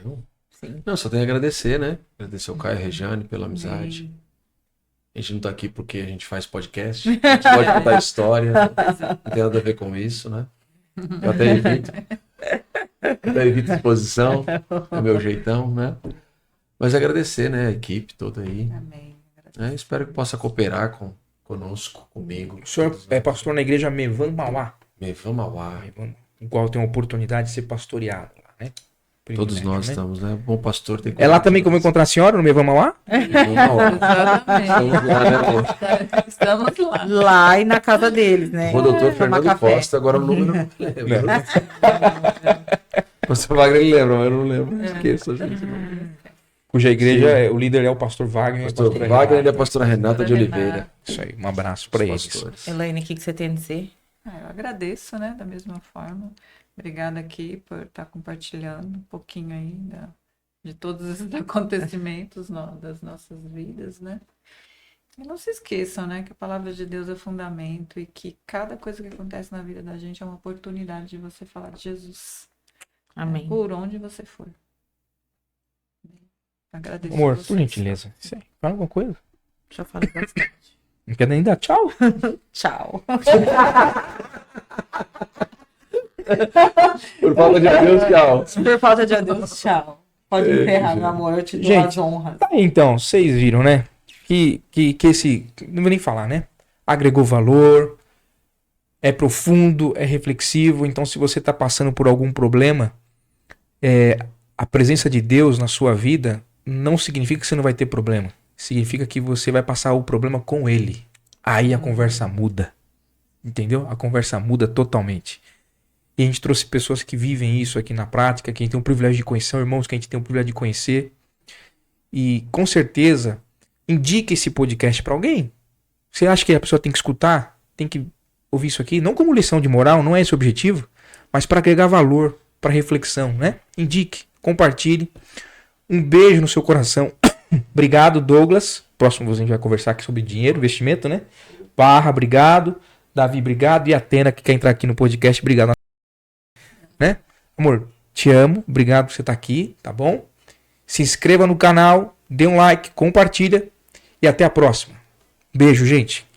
Eu? Sim. Não, só tenho a agradecer, né? Agradecer ao Caio e a Regiane pela amizade. A gente não tá aqui porque a gente faz podcast. A gente pode contar história. Não tem nada a ver com isso, né? Eu até evito exposição. É meu jeitão, né? Mas agradecer, né? A equipe toda aí. Amém. Espero que possa cooperar conosco, comigo. O senhor é pastor na igreja Mevan Mauá. Mevan Mauá. Igual tem a oportunidade de ser pastoreado lá, né? Todos nós né? estamos, né? Bom pastor tem que... É lá também que eu vou encontrar a senhora, no Vamos lá? Exatamente. Estamos lá. Lá e na casa deles, né? O doutor Tomar Fernando café. Costa, agora o número não lembro. O pastor Wagner ele lembra, mas eu não lembro. Esqueço, gente. Cuja igreja, o líder é o pastor Wagner. Pastor a pastora Wagner e a Renata. pastora Renata de Oliveira. Isso aí, um abraço pra Os eles. pastores. Elaine, o que você tem a dizer? Eu agradeço, né, da mesma forma. Obrigada aqui por estar compartilhando um pouquinho aí de todos esses acontecimentos das nossas vidas, né? E não se esqueçam, né, que a palavra de Deus é fundamento e que cada coisa que acontece na vida da gente é uma oportunidade de você falar de Jesus. Amém. Por onde você for. Agradeço. Amor, vocês. por gentileza. Isso aí. Fala alguma coisa. Já falei bastante. Não quer nem dar tchau? Tchau. Por falta de Deus, tchau. Por falta de Deus, tchau. Pode encerrar, meu amor. Eu te dou Gente, as honras. Tá aí, então, vocês viram, né? Que esse. Não vou nem falar, né? Agregou valor, é profundo, é reflexivo. Então, se você tá passando por algum problema, a presença de Deus na sua vida não significa que você não vai ter problema. Significa que você vai passar o problema com Ele. Aí a conversa muda. Entendeu? A conversa muda totalmente. E a gente trouxe pessoas que vivem isso aqui na prática, que a gente tem o privilégio de conhecer, são irmãos que a gente tem o privilégio de conhecer. E com certeza, indique esse podcast para alguém. Você acha que a pessoa tem que escutar? Tem que ouvir isso aqui? Não como lição de moral, não é esse o objetivo, mas para agregar valor, para reflexão, né? Indique, compartilhe. Um beijo no seu coração. Obrigado, Douglas. Próximo a gente vai conversar aqui sobre dinheiro, investimento, né? Barra, obrigado. Davi, obrigado. E a Atena, que quer entrar aqui no podcast, obrigado. Né? Amor, te amo. Obrigado por você estar aqui, tá bom? Se inscreva no canal, dê um like, compartilha. E até a próxima. Beijo, gente.